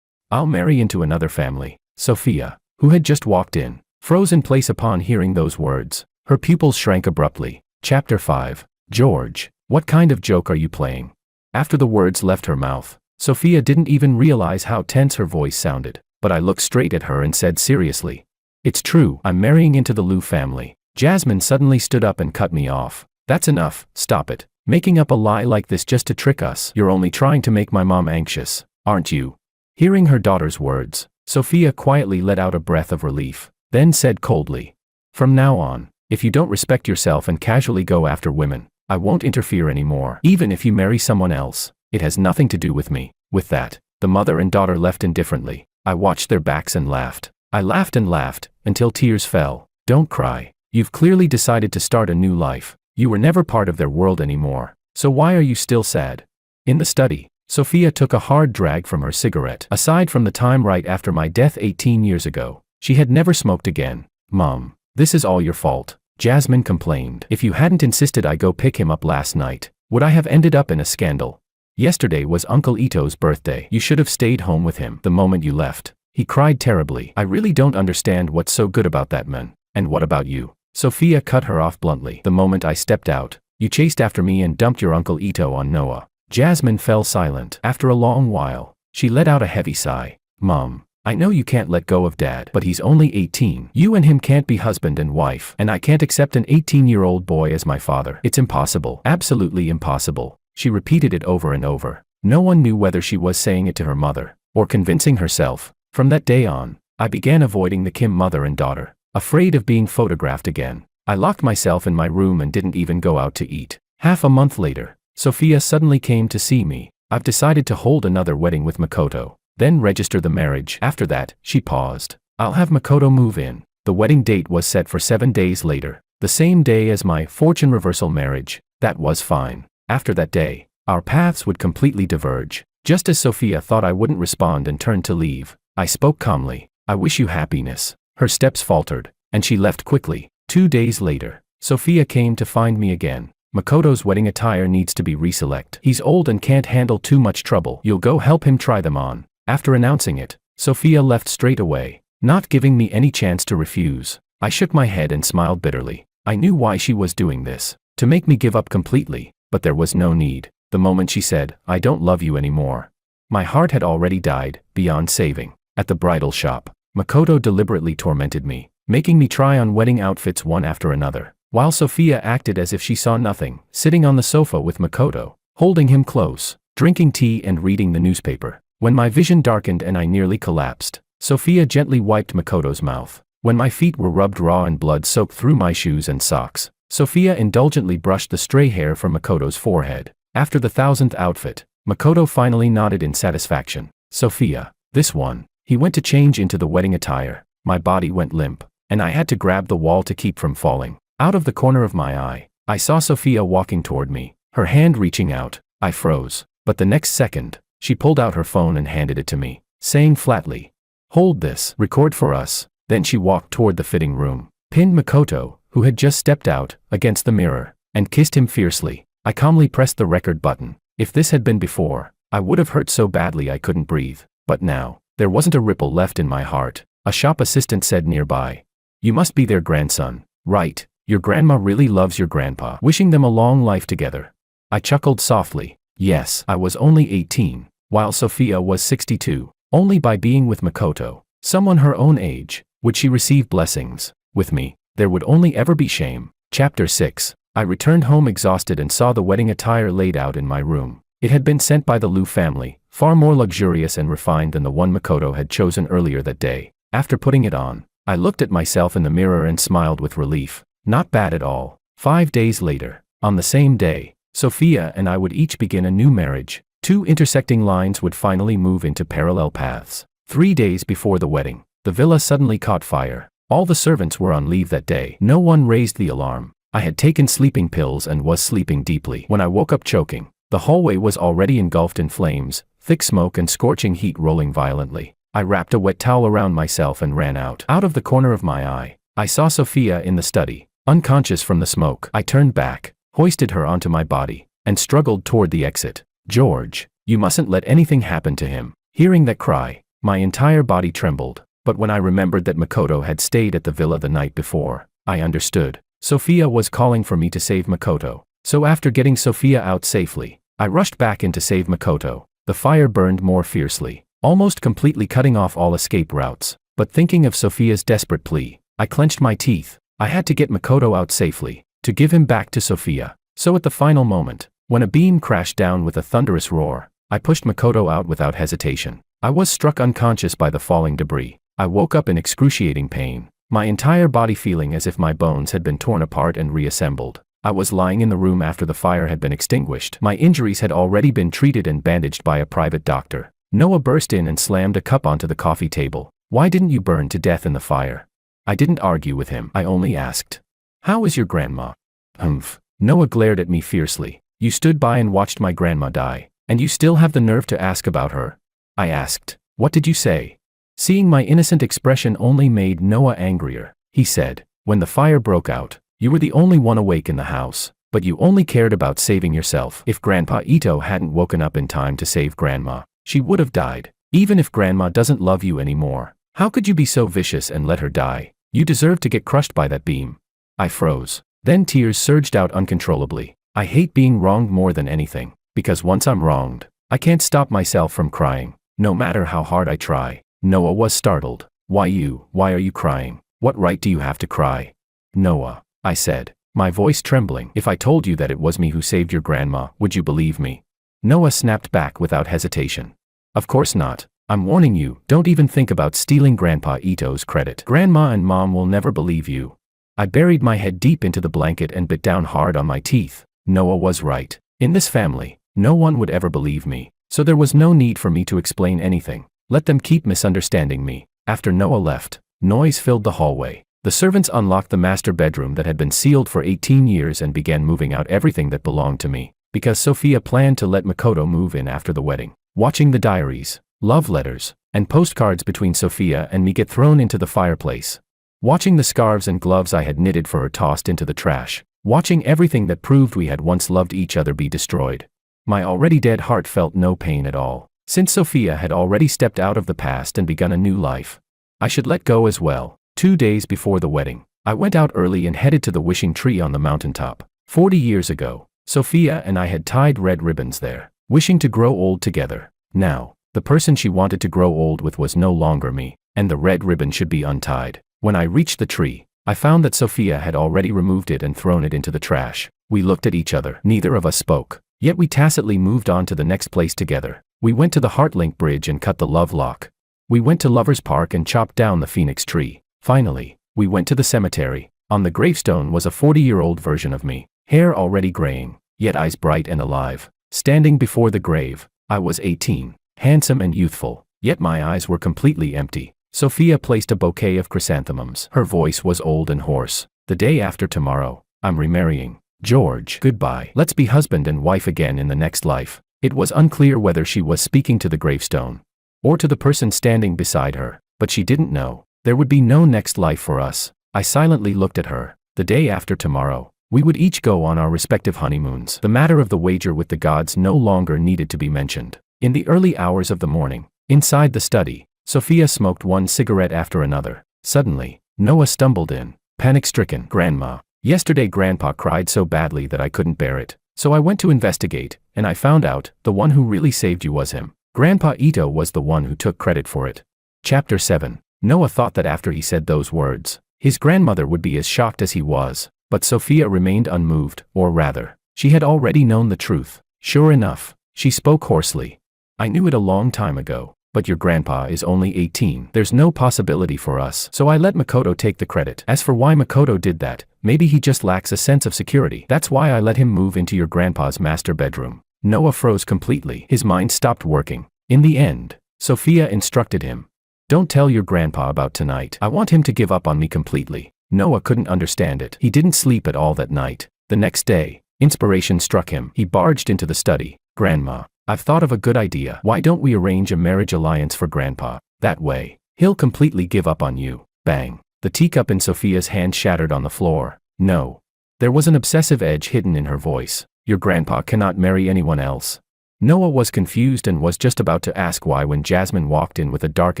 S1: I'll marry into another family." Sophia, who had just walked in, froze in place upon hearing those words. Her pupils shrank abruptly. Chapter 5. George, what kind of joke are you playing? After the words left her mouth, Sophia didn't even realize how tense her voice sounded, but I looked straight at her and said seriously, "It's true, I'm marrying into the Liu family." Jasmine suddenly stood up and cut me off. "That's enough, stop it. Making up a lie like this just to trick us. You're only trying to make my mom anxious, aren't you?" Hearing her daughter's words, Sophia quietly let out a breath of relief, then said coldly, "From now on, if you don't respect yourself and casually go after women, I won't interfere anymore. Even if you marry someone else, it has nothing to do with me." With that, the mother and daughter left indifferently. I watched their backs and laughed. I laughed and laughed, until tears fell. "Don't cry. You've clearly decided to start a new life. You were never part of their world anymore. So why are you still sad?" In the study, Sophia took a hard drag from her cigarette. Aside from the time right after my death 18 years ago, she had never smoked again. "Mom, this is all your fault," Jasmine complained. "If you hadn't insisted I go pick him up last night, would I have ended up in a scandal? Yesterday was Uncle Ito's birthday. You should have stayed home with him the moment you left. He cried terribly. I really don't understand what's so good about that man. And what about you?" Sophia cut her off bluntly. "The moment I stepped out, you chased after me and dumped your Uncle Ito on Noah." Jasmine fell silent. After a long while, she let out a heavy sigh. "Mom, I know you can't let go of Dad, but he's only 18. You and him can't be husband and wife, and I can't accept an 18-year-old boy as my father. It's impossible. Absolutely impossible." She repeated it over and over. No one knew whether she was saying it to her mother, or convincing herself. From that day on, I began avoiding the Kim mother and daughter, afraid of being photographed again. I locked myself in my room and didn't even go out to eat. Half a month later, Sophia suddenly came to see me. "I've decided to hold another wedding with Makoto, then register the marriage." After that, she paused. "I'll have Makoto move in." The wedding date was set for 7 days later, the same day as my fortune reversal marriage. That was fine. After that day, our paths would completely diverge. Just as Sophia thought I wouldn't respond and turned to leave, I spoke calmly. "I wish you happiness." Her steps faltered, and she left quickly. 2 days later, Sophia came to find me again. "Makoto's wedding attire needs to be reselect. He's old and can't handle too much trouble. You'll go help him try them on." After announcing it, Sophia left straight away, not giving me any chance to refuse. I shook my head and smiled bitterly. I knew why she was doing this, to make me give up completely, but there was no need. The moment she said, "I don't love you anymore," my heart had already died, beyond saving. At the bridal shop, Makoto deliberately tormented me, making me try on wedding outfits one after another, while Sophia acted as if she saw nothing, sitting on the sofa with Makoto, holding him close, drinking tea and reading the newspaper. When my vision darkened and I nearly collapsed, Sophia gently wiped Makoto's mouth. When my feet were rubbed raw and blood soaked through my shoes and socks, Sophia indulgently brushed the stray hair from Makoto's forehead. After the 1000th outfit, Makoto finally nodded in satisfaction. "Sophia, this one." He went to change into the wedding attire. My body went limp, and I had to grab the wall to keep from falling. Out of the corner of my eye, I saw Sophia walking toward me, her hand reaching out. I froze, but the next second, she pulled out her phone and handed it to me, saying flatly, "Hold this, record for us." Then she walked toward the fitting room, pinned Makoto, who had just stepped out, against the mirror, and kissed him fiercely. I calmly pressed the record button. If this had been before, I would have hurt so badly I couldn't breathe. But now, there wasn't a ripple left in my heart. A shop assistant said nearby, "You must be their grandson, right? Your grandma really loves your grandpa, wishing them a long life together." I chuckled softly. Yes, I was only 18, while Sophia was 62. Only by being with Makoto, someone her own age, would she receive blessings. With me, there would only ever be shame. Chapter 6. I returned home exhausted and saw the wedding attire laid out in my room. It had been sent by the Liu family, far more luxurious and refined than the one Makoto had chosen earlier that day. After putting it on, I looked at myself in the mirror and smiled with relief. Not bad at all. 5 days later, on the same day, Sophia and I would each begin a new marriage. 2 intersecting lines would finally move into parallel paths. 3 days before the wedding, the villa suddenly caught fire. All the servants were on leave that day. No one raised the alarm. I had taken sleeping pills and was sleeping deeply. When I woke up choking, the hallway was already engulfed in flames, thick smoke and scorching heat rolling violently. I wrapped a wet towel around myself and ran out. Out of the corner of my eye, I saw Sophia in the study, unconscious from the smoke. I turned back, hoisted her onto my body, and struggled toward the exit. "George, you mustn't let anything happen to him." Hearing that cry, my entire body trembled. But But when I remembered that Makoto had stayed at the villa the night before, I understood. Sophia was calling for me to save Makoto. So after getting Sophia out safely, I rushed back in to save Makoto. The fire burned more fiercely, almost completely cutting off all escape routes. But thinking of Sophia's desperate plea, I clenched my teeth. I had to get Makoto out safely, to give him back to Sophia. So at the final moment, when a beam crashed down with a thunderous roar, I pushed Makoto out without hesitation. I was struck unconscious by the falling debris. I woke up in excruciating pain, my entire body feeling as if my bones had been torn apart and reassembled. I was lying in the room after the fire had been extinguished. My injuries had already been treated and bandaged by a private doctor. Noah burst in and slammed a cup onto the coffee table. "Why didn't you burn to death in the fire?" I didn't argue with him, I only asked. "How is your grandma?" "Humph." Noah glared at me fiercely. "You stood by and watched my grandma die, and you still have the nerve to ask about her?" I asked. "What did you say?" Seeing my innocent expression only made Noah angrier. He said, "When the fire broke out, you were the only one awake in the house, but you only cared about saving yourself. If Grandpa Ito hadn't woken up in time to save Grandma, she would have died. Even if Grandma doesn't love you anymore, how could you be so vicious and let her die? You deserve to get crushed by that beam." I froze. Then tears surged out uncontrollably. I hate being wronged more than anything, because once I'm wronged, I can't stop myself from crying, no matter how hard I try. Noah was startled. Why are you crying? What right do you have to cry?" "Noah," I said, my voice trembling, "if I told you that it was me who saved your grandma, would you believe me?" Noah snapped back without hesitation. "Of course not. I'm warning you, don't even think about stealing Grandpa Ito's credit. Grandma and Mom will never believe you." I buried my head deep into the blanket and bit down hard on my teeth. Noah was right. In this family, no one would ever believe me, so there was no need for me to explain anything. Let them keep misunderstanding me. After Noah left, noise filled the hallway. The servants unlocked the master bedroom that had been sealed for 18 years and began moving out everything that belonged to me, because Sophia planned to let Makoto move in after the wedding. Watching the diaries, love letters, and postcards between Sophia and me get thrown into the fireplace. Watching the scarves and gloves I had knitted for her tossed into the trash. Watching everything that proved we had once loved each other be destroyed. My already dead heart felt no pain at all, since Sophia had already stepped out of the past and begun a new life. I should let go as well. 2 days before the wedding, I went out early and headed to the wishing tree on the mountaintop. 40 years ago, Sophia and I had tied red ribbons there, wishing to grow old together. Now, the person she wanted to grow old with was no longer me, and the red ribbon should be untied. When I reached the tree, I found that Sophia had already removed it and thrown it into the trash. We looked at each other. Neither of us spoke, yet we tacitly moved on to the next place together. We went to the Heartlink Bridge and cut the love lock. We went to Lover's Park and chopped down the phoenix tree. Finally, we went to the cemetery. On the gravestone was a 40-year-old version of me, hair already graying, yet eyes bright and alive. Standing before the grave, I was 18, handsome and youthful, yet my eyes were completely empty. Sophia placed a bouquet of chrysanthemums. Her voice was old and hoarse. "The day after tomorrow, I'm remarrying George. Goodbye. Let's be husband and wife again in the next life." It was unclear whether she was speaking to the gravestone or to the person standing beside her, but she didn't know. There would be no next life for us. I silently looked at her. The day after tomorrow, we would each go on our respective honeymoons. The matter of the wager with the gods no longer needed to be mentioned. In the early hours of the morning, inside the study, Sophia smoked one cigarette after another. Suddenly, Noah stumbled in, panic-stricken. "Grandma, yesterday Grandpa cried so badly that I couldn't bear it. So I went to investigate, and I found out the one who really saved you was him. Grandpa Ito was the one who took credit for it." Chapter 7. Noah thought that after he said those words, his grandmother would be as shocked as he was, but Sophia remained unmoved, or rather, she had already known the truth. Sure enough, she spoke hoarsely. "I knew it a long time ago, but your grandpa is only 18. There's no possibility for us, so I let Makoto take the credit. As for why Makoto did that, maybe he just lacks a sense of security. That's why I let him move into your grandpa's master bedroom." Noah froze completely. His mind stopped working. In the end, Sophia instructed him, "Don't tell your grandpa about tonight. I want him to give up on me completely." Noah couldn't understand it. He didn't sleep at all that night. The next day, inspiration struck him. He barged into the study. "Grandma, I've thought of a good idea. Why don't we arrange a marriage alliance for Grandpa? That way, he'll completely give up on you." Bang. The teacup in Sophia's hand shattered on the floor. "No." There was an obsessive edge hidden in her voice. "Your grandpa cannot marry anyone else." Noah was confused and was just about to ask why when Jasmine walked in with a dark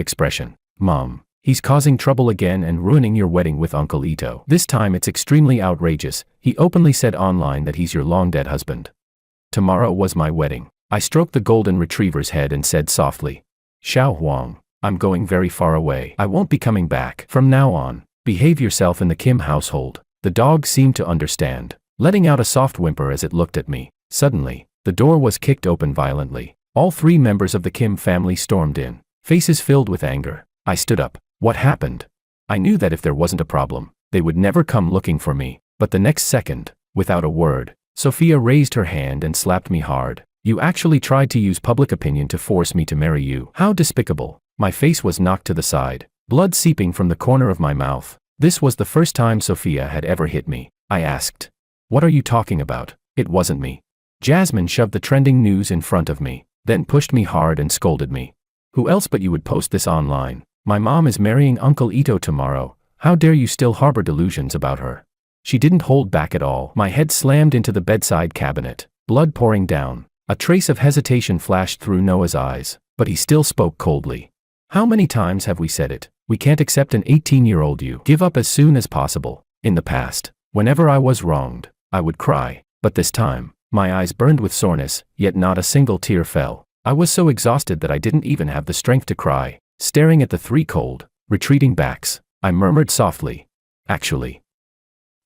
S1: expression. "Mom, He's causing trouble again and ruining your wedding with Uncle Ito. This time it's extremely outrageous. He openly said online that he's your long-dead husband. Tomorrow was my wedding. I stroked the golden retriever's head and said softly, Xiao Huang, I'm going very far away. I won't be coming back. From now on, behave yourself in the Kim household. The dog seemed to understand, letting out a soft whimper as it looked at me. Suddenly, the door was kicked open violently. All 3 members of the Kim family stormed in, faces filled with anger. I stood up. What happened? I knew that if there wasn't a problem, they would never come looking for me. But the next second, without a word, Sophia raised her hand and slapped me hard. You actually tried to use public opinion to force me to marry you. How despicable. My face was knocked to the side, blood seeping from the corner of my mouth. This was the first time Sophia had ever hit me. I asked, What are you talking about? It wasn't me. Jasmine shoved the trending news in front of me, then pushed me hard and scolded me. Who else but you would post this online? My mom is marrying Uncle Ito tomorrow. How dare you still harbor delusions about her? She didn't hold back at all. My head slammed into the bedside cabinet, blood pouring down. A trace of hesitation flashed through Noah's eyes, but he still spoke coldly. How many times have we said it? We can't accept an 18-year-old you. Give up as soon as possible. In the past, whenever I was wronged, I would cry. But this time, my eyes burned with soreness, yet not a single tear fell. I was so exhausted that I didn't even have the strength to cry. Staring at the 3 cold, retreating backs, I murmured softly, Actually,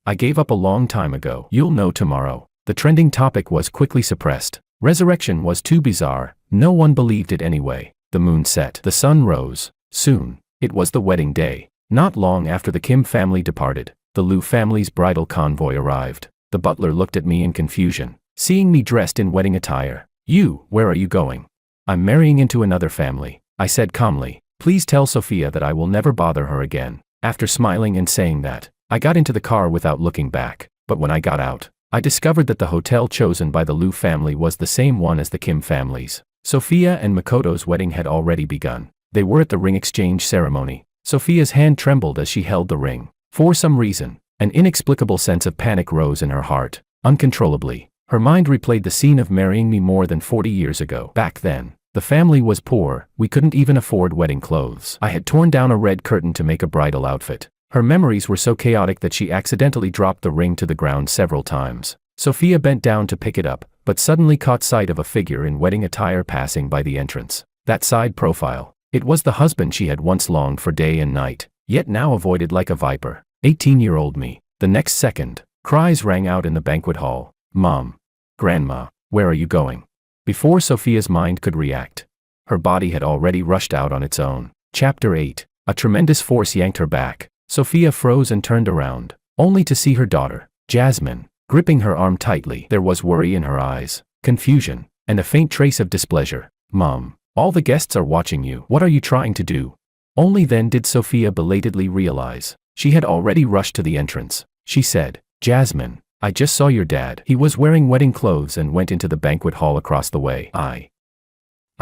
S1: I gave up a long time ago. You'll know tomorrow. The trending topic was quickly suppressed. Resurrection was too bizarre. No one believed it anyway. The moon set. The sun rose. Soon, it was the wedding day. Not long after the Kim family departed, the Liu family's bridal convoy arrived. The butler looked at me in confusion, seeing me dressed in wedding attire. Where are you going? I'm marrying into another family, I said calmly. Please tell Sophia that I will never bother her again. After smiling and saying that, I got into the car without looking back. But when I got out, I discovered that the hotel chosen by the Liu family was the same one as the Kim families. Sophia and Makoto's wedding had already begun. They were at the ring exchange ceremony. Sophia's hand trembled as she held the ring. For some reason, an inexplicable sense of panic rose in her heart. Uncontrollably, her mind replayed the scene of marrying me more than 40 years ago. Back then, the family was poor. We couldn't even afford wedding clothes. I had torn down a red curtain to make a bridal outfit. Her memories were so chaotic that she accidentally dropped the ring to the ground several times. Sophia bent down to pick it up, but suddenly caught sight of a figure in wedding attire passing by the entrance. That side profile. It was the husband she had once longed for day and night, yet now avoided like a viper. 18-year-old me. The next second, cries rang out in the banquet hall. Mom. Grandma. Where are you going? Before Sophia's mind could react, her body had already rushed out on its own. Chapter 8. A tremendous force yanked her back. Sophia froze and turned around, only to see her daughter, Jasmine, gripping her arm tightly. There was worry in her eyes, confusion, and a faint trace of displeasure. Mom, all the guests are watching you. What are you trying to do? Only then did Sophia belatedly realize. She had already rushed to the entrance. She said, Jasmine, I just saw your dad. He was wearing wedding clothes and went into the banquet hall across the way. I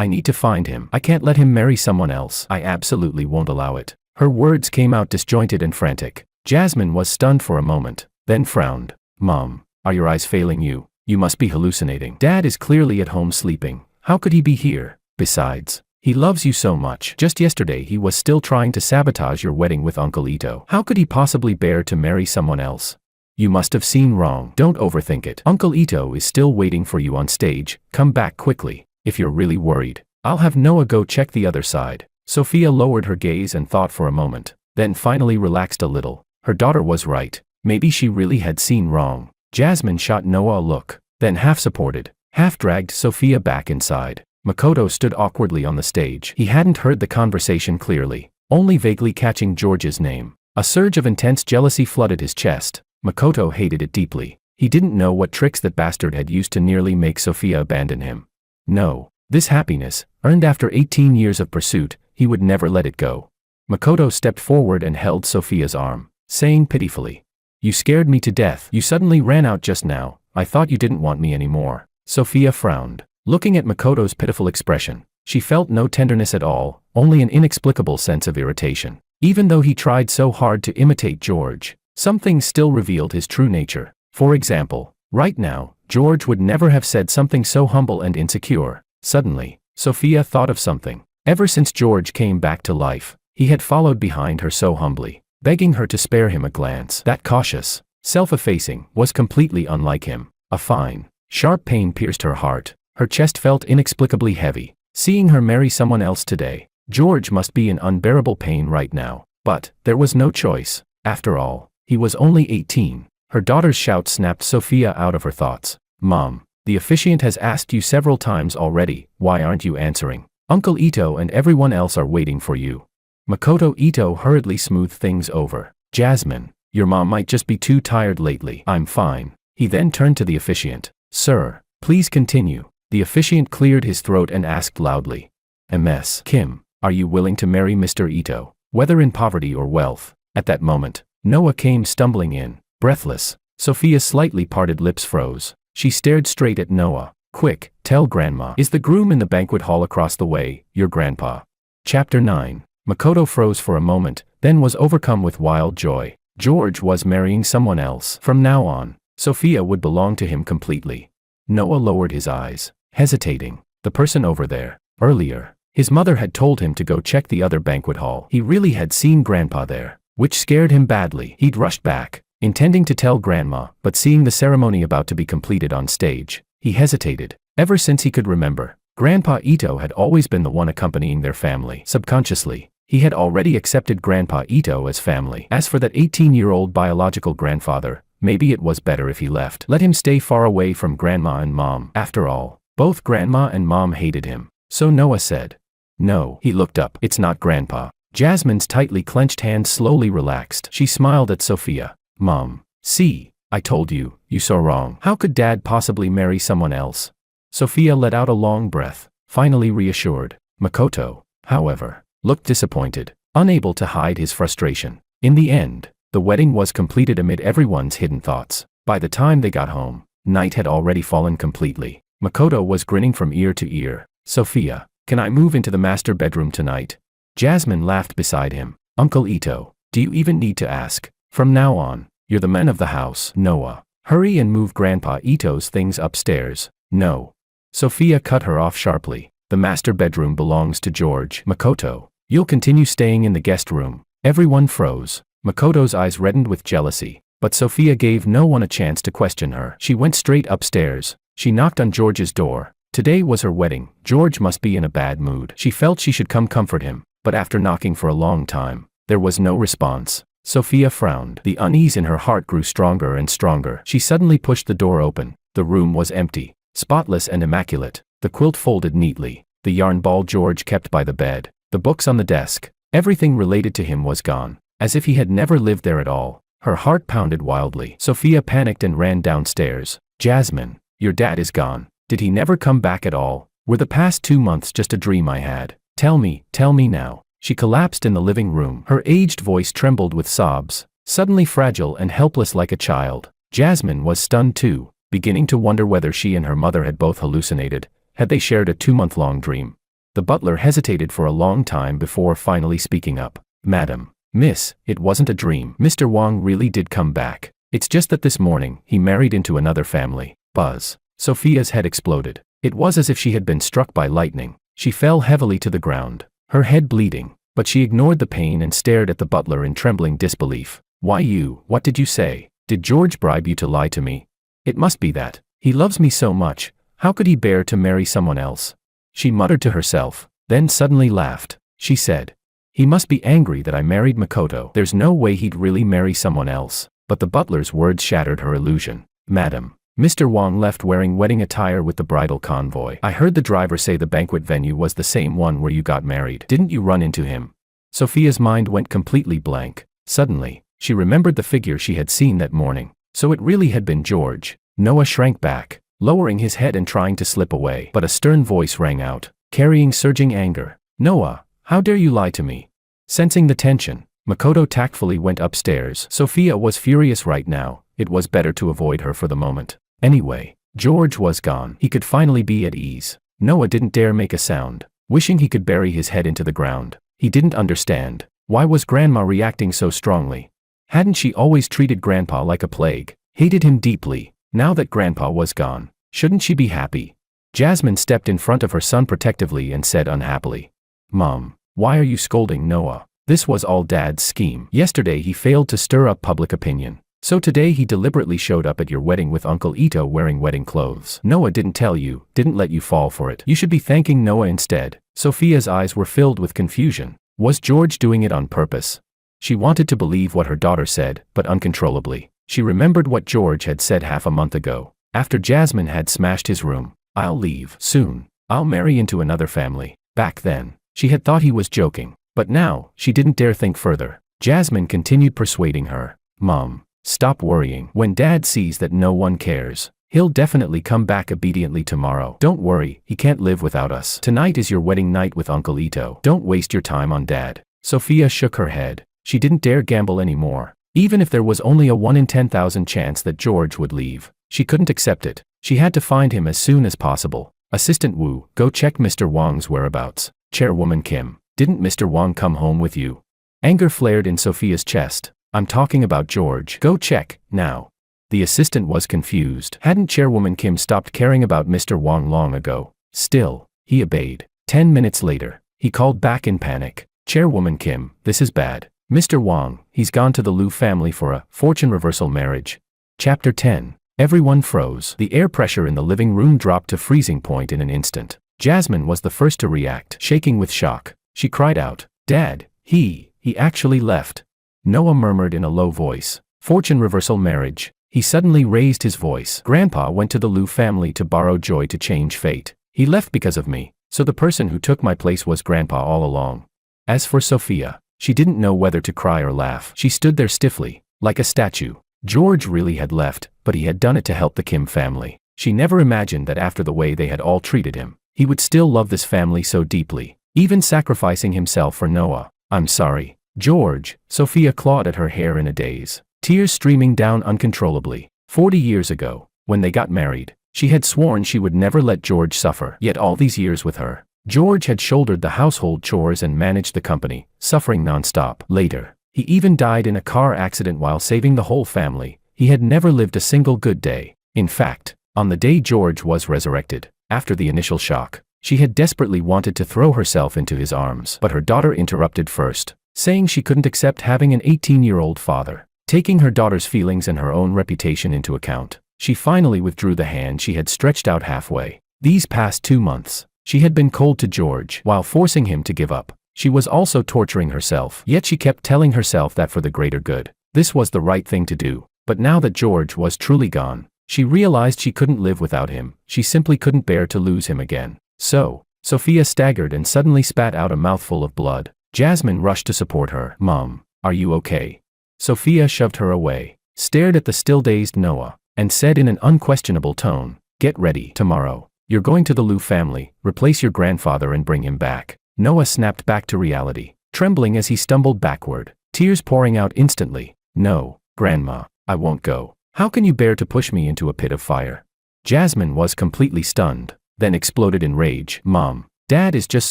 S1: need to find him. I can't let him marry someone else. I absolutely won't allow it. Her words came out disjointed and frantic. Jasmine was stunned for a moment, then frowned. Mom, are your eyes failing you? You must be hallucinating. Dad is clearly at home sleeping. How could he be here? Besides, he loves you so much. Just yesterday he was still trying to sabotage your wedding with Uncle Ito. How could he possibly bear to marry someone else? You must have seen wrong. Don't overthink it. Uncle Ito is still waiting for you on stage. Come back quickly. If you're really worried, I'll have Noah go check the other side. Sophia lowered her gaze and thought for a moment, then finally relaxed a little. Her daughter was right. Maybe she really had seen wrong. Jasmine shot Noah a look, then half supported, half dragged Sophia back inside. Makoto stood awkwardly on the stage. He hadn't heard the conversation clearly, only vaguely catching George's name. A surge of intense jealousy flooded his chest. Makoto hated it deeply. He didn't know what tricks that bastard had used to nearly make Sophia abandon him. No, this happiness, earned after 18 years of pursuit, he would never let it go. Makoto stepped forward and held Sophia's arm, saying pitifully, You scared me to death. You suddenly ran out just now. I thought you didn't want me anymore. Sophia frowned, looking at Makoto's pitiful expression. She felt no tenderness at all, only an inexplicable sense of irritation. Even though he tried so hard to imitate George, some things still revealed his true nature. For example, right now, George would never have said something so humble and insecure. Suddenly, Sophia thought of something. Ever since George came back to life, He had followed behind her so humbly, begging her to spare him a glance. That cautious, self-effacing, was completely unlike him. A fine, sharp pain pierced her heart. Her chest felt inexplicably heavy. Seeing her marry someone else today, George must be in unbearable pain right now. But there was no choice. After all, he was only 18. Her daughter's shout snapped Sophia out of her thoughts. Mom, the officiant has asked you several times already, why aren't you answering? Uncle Ito and everyone else are waiting for you. Makoto Ito hurriedly smoothed things over. Jasmine, your mom might just be too tired lately. I'm fine. He then turned to the officiant. Sir, please continue. The officiant cleared his throat and asked loudly. Ms. Kim, are you willing to marry Mr. Ito, whether in poverty or wealth? At that moment, Noah came stumbling in, breathless. Sophia's slightly parted lips froze. She stared straight at Noah. Quick, tell Grandma. Is the groom in the banquet hall across the way, your grandpa? Chapter 9. Makoto froze for a moment, then was overcome with wild joy. George was marrying someone else. From now on, Sophia would belong to him completely. Noah lowered his eyes, hesitating. The person over there. Earlier, his mother had told him to go check the other banquet hall. He really had seen Grandpa there, which scared him badly. He'd rushed back, intending to tell Grandma, but seeing the ceremony about to be completed on stage, he hesitated. Ever since he could remember, Grandpa Ito had always been the one accompanying their family. Subconsciously, he had already accepted Grandpa Ito as family. As for that 18-year-old biological grandfather, maybe it was better if he left. Let him stay far away from Grandma and Mom. After all, both Grandma and Mom hated him. So Noah said. No. He looked up. It's not Grandpa. Jasmine's tightly clenched hands slowly relaxed. She smiled at Sophia. Mom, see, I told you, you saw wrong. How could Dad possibly marry someone else? Sophia let out a long breath, finally reassured. Makoto, however, looked disappointed, unable to hide his frustration. In the end, the wedding was completed amid everyone's hidden thoughts. By the time they got home, night had already fallen completely. Makoto was grinning from ear to ear. Sophia, can I move into the master bedroom tonight? Jasmine laughed beside him. Uncle Ito, do you even need to ask? From now on, you're the man of the house. Noah, hurry and move Grandpa Ito's things upstairs. No. Sophia cut her off sharply. The master bedroom belongs to George. Makoto, you'll continue staying in the guest room. Everyone froze. Makoto's eyes reddened with jealousy, but Sophia gave no one a chance to question her. She went straight upstairs. She knocked on George's door. Today was her wedding. George must be in a bad mood. She felt she should come comfort him, but after knocking for a long time, there was no response. Sophia frowned. The unease in her heart grew stronger and stronger. She suddenly pushed the door open. The room was empty, spotless and immaculate. The quilt folded neatly, the yarn ball George kept by the bed, the books on the desk. Everything related to him was gone, as if he had never lived there at all. Her heart pounded wildly. Sophia panicked and ran downstairs. Jasmine, your dad is gone. Did he never come back at all? Were the past 2 months just a dream I had? Tell me now. She collapsed in the living room. Her aged voice trembled with sobs, suddenly fragile and helpless like a child. Jasmine was stunned too, beginning to wonder whether she and her mother had both hallucinated. Had they shared a 2-month-long dream? The butler hesitated for a long time before finally speaking up. Madam, miss, it wasn't a dream. Mr. Wong really did come back. It's just that this morning, he married into another family. Buzz. Sophia's head exploded. It was as if she had been struck by lightning. She fell heavily to the ground, her head bleeding, but she ignored the pain and stared at the butler in trembling disbelief. Why you? What did you say? Did George bribe you to lie to me? It must be that. He loves me so much. How could he bear to marry someone else? She muttered to herself, then suddenly laughed. She said, he must be angry that I married Makoto. There's no way he'd really marry someone else. But the butler's words shattered her illusion. Madam, Mr. Wong left wearing wedding attire with the bridal convoy. I heard the driver say the banquet venue was the same one where you got married. Didn't you run into him? Sophia's mind went completely blank. Suddenly, she remembered the figure she had seen that morning. So it really had been George. Noah shrank back, lowering his head and trying to slip away. But a stern voice rang out, carrying surging anger. Noah, how dare you lie to me? Sensing the tension, Makoto tactfully went upstairs. Sophia was furious right now. It was better to avoid her for the moment. Anyway, George was gone. He could finally be at ease. Noah didn't dare make a sound, wishing he could bury his head into the ground. He didn't understand. Why was Grandma reacting so strongly? Hadn't she always treated Grandpa like a plague? Hated him deeply. Now that Grandpa was gone, shouldn't she be happy? Jasmine stepped in front of her son protectively and said unhappily, Mom, why are you scolding Noah? This was all Dad's scheme. Yesterday he failed to stir up public opinion. So today he deliberately showed up at your wedding with Uncle Ito wearing wedding clothes. Noah didn't tell you, didn't let you fall for it. You should be thanking Noah instead. Sophia's eyes were filled with confusion. Was George doing it on purpose? She wanted to believe what her daughter said, but uncontrollably. She remembered what George had said half a month ago, after Jasmine had smashed his room. I'll leave soon. I'll marry into another family. Back then, she had thought he was joking, but now, she didn't dare think further. Jasmine continued persuading her. Mom, stop worrying. When Dad sees that no one cares, he'll definitely come back obediently tomorrow. Don't worry, he can't live without us. Tonight is your wedding night with Uncle Ito. Don't waste your time on Dad. Sophia shook her head. She didn't dare gamble anymore. Even if there was only a 1 in 10,000 chance that George would leave, she couldn't accept it. She had to find him as soon as possible. Assistant Wu, go check Mr. Wang's whereabouts. Chairwoman Kim, didn't Mr. Wang come home with you? Anger flared in Sophia's chest. I'm talking about George. Go check, now. The assistant was confused. Hadn't Chairwoman Kim stopped caring about Mr. Wang long ago? Still, he obeyed. 10 minutes later, he called back in panic. Chairwoman Kim, this is bad. Mr. Wang, he's gone to the Liu family for a fortune reversal marriage. Chapter 10. Everyone froze. The air pressure in the living room dropped to freezing point in an instant. Jasmine was the first to react, shaking with shock. She cried out, Dad, he actually left. Noah murmured in a low voice. Fortune reversal marriage. He suddenly raised his voice. Grandpa went to the Liu family to borrow joy to change fate. He left because of me, so the person who took my place was Grandpa all along. As for Sophia, she didn't know whether to cry or laugh. She stood there stiffly, like a statue. George really had left, but he had done it to help the Kim family. She never imagined that after the way they had all treated him, he would still love this family so deeply, even sacrificing himself for Noah. I'm sorry, George. Sophia clawed at her hair in a daze, tears streaming down uncontrollably. 40 years ago, when they got married, she had sworn she would never let George suffer. Yet all these years with her, George had shouldered the household chores and managed the company, suffering non-stop. Later, he even died in a car accident while saving the whole family. He had never lived a single good day. In fact, on the day George was resurrected, after the initial shock, she had desperately wanted to throw herself into his arms. But her daughter interrupted first, saying she couldn't accept having an 18-year-old father. Taking her daughter's feelings and her own reputation into account, she finally withdrew the hand she had stretched out halfway. These past 2 months, she had been cold to George while forcing him to give up. She was also torturing herself, yet she kept telling herself that for the greater good, this was the right thing to do. But now that George was truly gone, she realized she couldn't live without him. She simply couldn't bear to lose him again. So, Sophia staggered and suddenly spat out a mouthful of blood. Jasmine rushed to support her. Mom, are you okay? Sophia shoved her away, stared at the still dazed Noah, and said in an unquestionable tone, get ready. Tomorrow, you're going to the Liu family, replace your grandfather and bring him back. Noah snapped back to reality, trembling as he stumbled backward, tears pouring out instantly. No, Grandma, I won't go. How can you bear to push me into a pit of fire? Jasmine was completely stunned, then exploded in rage. Mom, Dad is just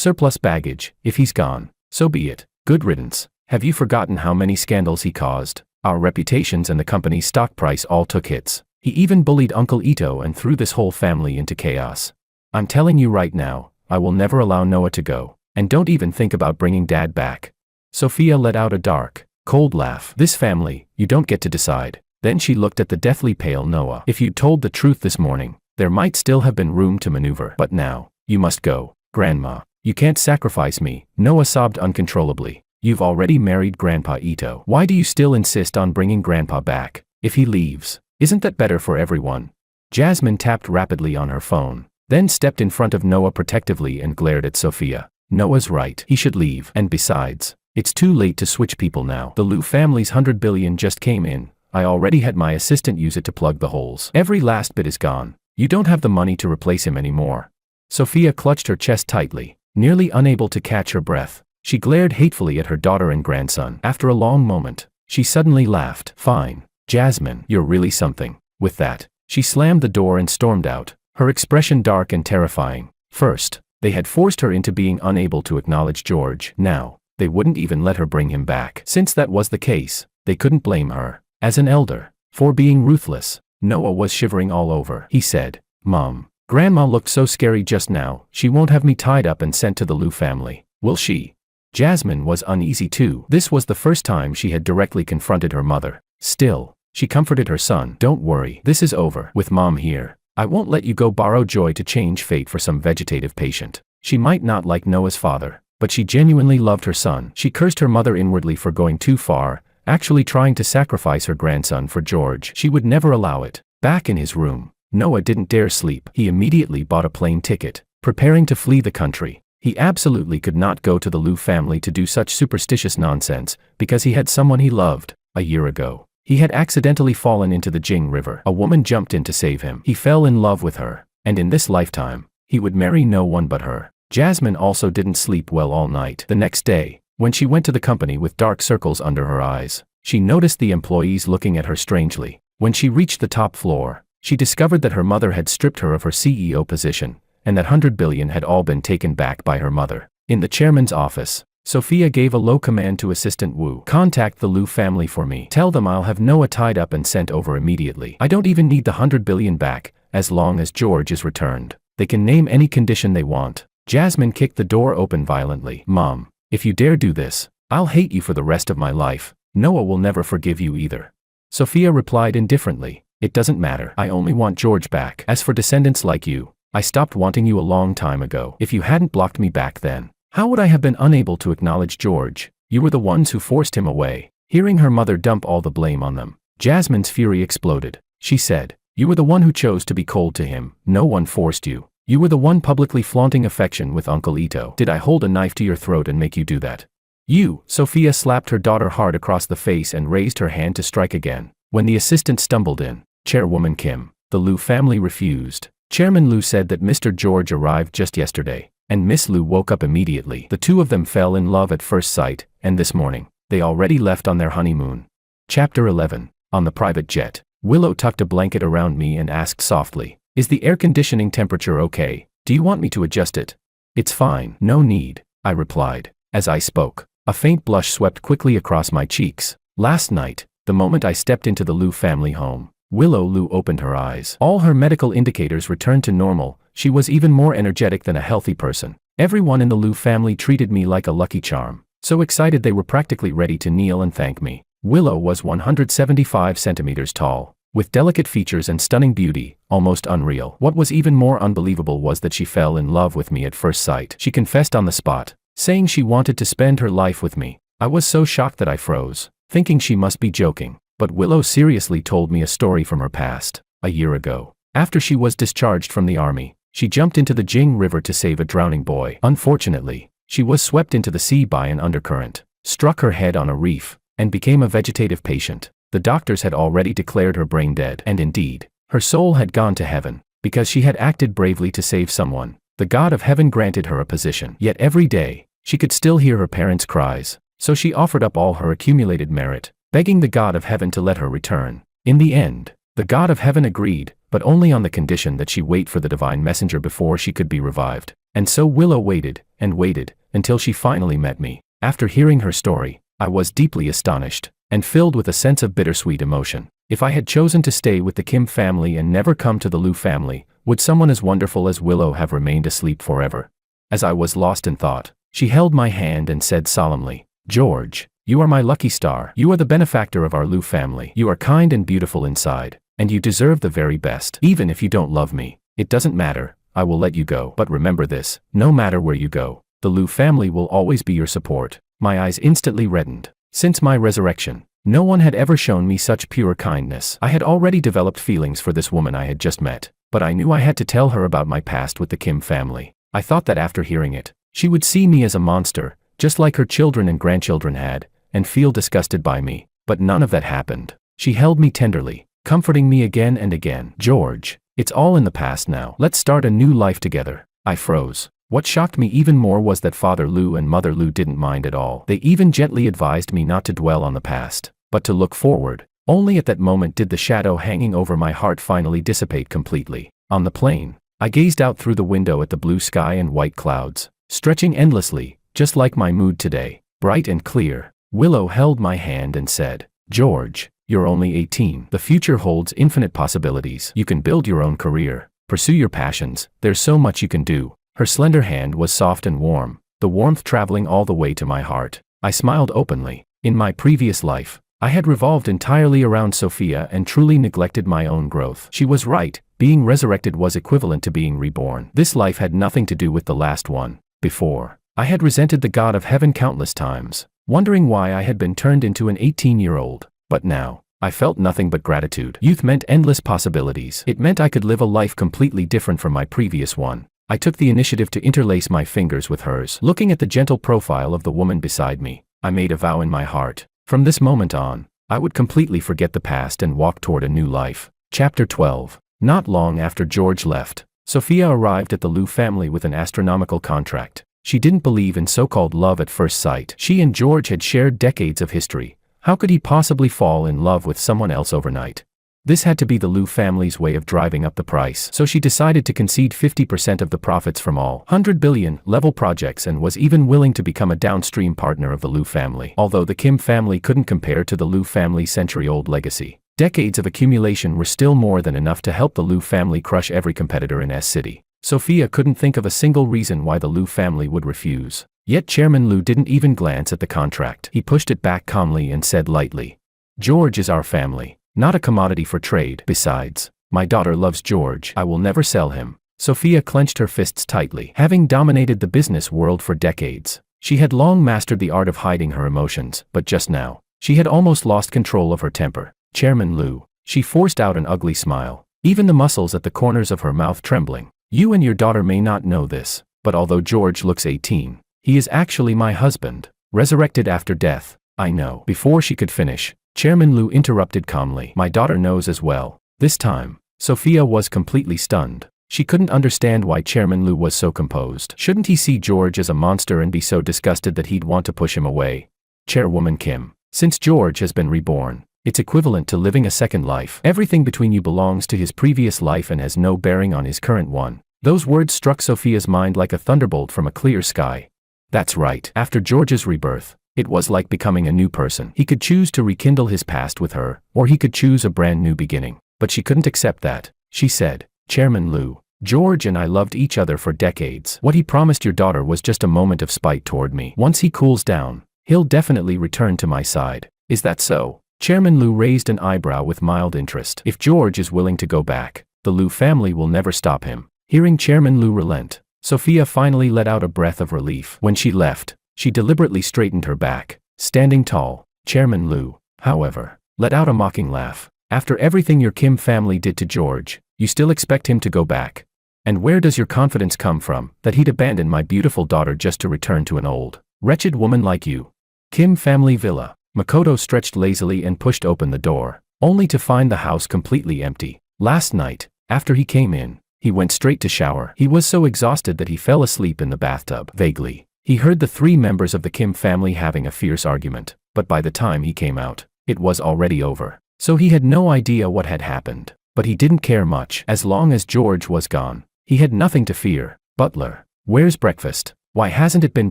S1: surplus baggage. If he's gone, so be it. Good riddance. Have you forgotten how many scandals he caused? Our reputations and the company's stock price all took hits. He even bullied Uncle Ito and threw this whole family into chaos. I'm telling you right now, I will never allow Noah to go. And don't even think about bringing Dad back. Sophia let out a dark, cold laugh. This family, you don't get to decide. Then she looked at the deathly pale Noah. If you'd told the truth this morning, there might still have been room to maneuver. But now, you must go. Grandma, you can't sacrifice me. Noah sobbed uncontrollably. You've already married Grandpa Ito. Why do you still insist on bringing Grandpa back? If he leaves, isn't that better for everyone? Jasmine tapped rapidly on her phone, then stepped in front of Noah protectively and glared at Sophia. Noah's right. He should leave. And besides, it's too late to switch people now. The Liu family's 100 billion just came in. I already had my assistant use it to plug the holes. Every last bit is gone. You don't have the money to replace him anymore. Sophia clutched her chest tightly, nearly unable to catch her breath. She glared hatefully at her daughter and grandson. After a long moment, she suddenly laughed. Fine, Jasmine, you're really something. With that, she slammed the door and stormed out, her expression dark and terrifying. First, they had forced her into being unable to acknowledge George. Now, they wouldn't even let her bring him back. Since that was the case, they couldn't blame her, as an elder, for being ruthless. Noah was shivering all over. He said, Mom, Grandma looked so scary just now. She won't have me tied up and sent to the Liu family, will she? Jasmine was uneasy too. This was the first time she had directly confronted her mother. Still, she comforted her son. "Don't worry, this is over. With Mom here, I won't let you go borrow joy to change fate for some vegetative patient." She might not like Noah's father, but she genuinely loved her son. She cursed her mother inwardly for going too far, actually trying to sacrifice her grandson for George. She would never allow it. Back in his room, Noah didn't dare sleep. He immediately bought a plane ticket, preparing to flee the country. He absolutely could not go to the Liu family to do such superstitious nonsense, because he had someone he loved. A year ago, he had accidentally fallen into the Jing River. A woman jumped in to save him. He fell in love with her, and in this lifetime, he would marry no one but her. Jasmine also didn't sleep well all night. The next day, when she went to the company with dark circles under her eyes, she noticed the employees looking at her strangely. When she reached the top floor, she discovered that her mother had stripped her of her CEO position, and that 100 billion had all been taken back by her mother. In the chairman's office, Sophia gave a low command to assistant Wu. "Contact the Liu family for me. Tell them I'll have Noah tied up and sent over immediately. I don't even need the 100 billion back, as long as George is returned. They can name any condition they want." Jasmine kicked the door open violently. "Mom, if you dare do this, I'll hate you for the rest of my life. Noah will never forgive you either." Sophia replied indifferently, "It doesn't matter. I only want George back. As for descendants like you, I stopped wanting you a long time ago. If you hadn't blocked me back then, how would I have been unable to acknowledge George? You were the ones who forced him away." Hearing her mother dump all the blame on them, Jasmine's fury exploded. She said, "You were the one who chose to be cold to him. No one forced you. You were the one publicly flaunting affection with Uncle Ito. Did I hold a knife to your throat and make you do that?" "You." Sophia slapped her daughter hard across the face and raised her hand to strike again. When the assistant stumbled in, Chairwoman Kim, the Liu family refused. Chairman Liu said that Mr. George arrived just yesterday, and Miss Liu woke up immediately. The two of them fell in love at first sight, and this morning, they already left on their honeymoon. Chapter 11. On the private jet, Willow tucked a blanket around me and asked softly, "Is the air conditioning temperature okay? Do you want me to adjust it?" "It's fine. No need," I replied. As I spoke, a faint blush swept quickly across my cheeks. Last night, the moment I stepped into the Liu family home, Willow Liu opened her eyes. All her medical indicators returned to normal. She was even more energetic than a healthy person. Everyone in the Liu family treated me like a lucky charm, so excited they were practically ready to kneel and thank me. Willow was 175 centimeters tall, with delicate features and stunning beauty, almost unreal. What was even more unbelievable was that she fell in love with me at first sight. She confessed on the spot, saying she wanted to spend her life with me. I was so shocked that I froze, thinking she must be joking. But Willow seriously told me a story from her past. A year ago, after she was discharged from the army, she jumped into the Jing River to save a drowning boy. Unfortunately, she was swept into the sea by an undercurrent, struck her head on a reef, and became a vegetative patient. The doctors had already declared her brain dead, and indeed, her soul had gone to heaven, because she had acted bravely to save someone. The God of heaven granted her a position. Yet every day, she could still hear her parents' cries, so she offered up all her accumulated merit, begging the God of heaven to let her return. In the end, the God of heaven agreed, but only on the condition that she wait for the divine messenger before she could be revived. And so Willow waited, and waited, until she finally met me. After hearing her story, I was deeply astonished, and filled with a sense of bittersweet emotion. If I had chosen to stay with the Kim family and never come to the Liu family, would someone as wonderful as Willow have remained asleep forever? As I was lost in thought, she held my hand and said solemnly, "George, you are my lucky star. You are the benefactor of our Liu family. You are kind and beautiful inside, and you deserve the very best. Even if you don't love me, it doesn't matter. I will let you go. But remember this, no matter where you go, the Liu family will always be your support." My eyes instantly reddened. Since my resurrection, no one had ever shown me such pure kindness. I had already developed feelings for this woman I had just met, but I knew I had to tell her about my past with the Kim family. I thought that after hearing it, she would see me as a monster, just like her children and grandchildren had, and feel disgusted by me. But none of that happened. She held me tenderly, comforting me again and again. "George, it's all in the past now. Let's start a new life together." I froze. What shocked me even more was that Father Liu and Mother Liu didn't mind at all. They even gently advised me not to dwell on the past, but to look forward. Only at that moment did the shadow hanging over my heart finally dissipate completely. On the plane, I gazed out through the window at the blue sky and white clouds, stretching endlessly, just like my mood today, bright and clear. Willow held my hand and said, "George, you're only 18. The future holds infinite possibilities. You can build your own career, pursue your passions. There's so much you can do." Her slender hand was soft and warm, the warmth traveling all the way to my heart. I smiled openly. In my previous life, I had revolved entirely around Sophia and truly neglected my own growth. She was right, being resurrected was equivalent to being reborn. This life had nothing to do with the last one. Before, I had resented the God of heaven countless times, wondering why I had been turned into an 18-year-old. But now, I felt nothing but gratitude. Youth meant endless possibilities. It meant I could live a life completely different from my previous one. I took the initiative to interlace my fingers with hers. Looking at the gentle profile of the woman beside me, I made a vow in my heart. From this moment on, I would completely forget the past and walk toward a new life. Chapter 12. Not long after George left, Sophia arrived at the Liu family with an astronomical contract. She didn't believe in so-called love at first sight. She and George had shared decades of history. How could he possibly fall in love with someone else overnight? This had to be the Liu family's way of driving up the price, so she decided to concede 50% of the profits from all 100 billion level projects and was even willing to become a downstream partner of the Liu family. Although the Kim family couldn't compare to the Liu family's century-old legacy, decades of accumulation were still more than enough to help the Liu family crush every competitor in S-City. Sophia couldn't think of a single reason why the Liu family would refuse. Yet Chairman Liu didn't even glance at the contract. He pushed it back calmly and said lightly, "George is our family, not a commodity for trade. Besides, my daughter loves George. I will never sell him." Sophia clenched her fists tightly. Having dominated the business world for decades, she had long mastered the art of hiding her emotions, but just now, she had almost lost control of her temper. "Chairman Liu," she forced out an ugly smile, even the muscles at the corners of her mouth trembling. "You and your daughter may not know this, but although George looks 18, he is actually my husband, resurrected after death." "I know." Before she could finish, Chairman Liu interrupted calmly. "My daughter knows as well." This time, Sophia was completely stunned. She couldn't understand why Chairman Liu was so composed. Shouldn't he see George as a monster and be so disgusted that he'd want to push him away? "Chairwoman Kim, since George has been reborn, it's equivalent to living a second life. Everything between you belongs to his previous life and has no bearing on his current one." Those words struck Sophia's mind like a thunderbolt from a clear sky. That's right. After George's rebirth, it was like becoming a new person. He could choose to rekindle his past with her, or he could choose a brand new beginning. But she couldn't accept that. She said, "Chairman Liu, George and I loved each other for decades. What he promised your daughter was just a moment of spite toward me. Once he cools down, he'll definitely return to my side." "Is that so?" Chairman Liu raised an eyebrow with mild interest. "If George is willing to go back, the Liu family will never stop him." Hearing Chairman Liu relent, Sophia finally let out a breath of relief. When she left, she deliberately straightened her back, standing tall. Chairman Liu, however, let out a mocking laugh. "After everything your Kim family did to George, you still expect him to go back? And where does your confidence come from, that he'd abandon my beautiful daughter just to return to an old, wretched woman like you?" Kim family villa. Makoto stretched lazily and pushed open the door, only to find the house completely empty. Last night, after he came in, he went straight to shower. He was so exhausted that he fell asleep in the bathtub. Vaguely, he heard the three members of the Kim family having a fierce argument, but by the time he came out, it was already over. So he had no idea what had happened. But he didn't care much. As long as George was gone, he had nothing to fear. "Butler, where's breakfast? Why hasn't it been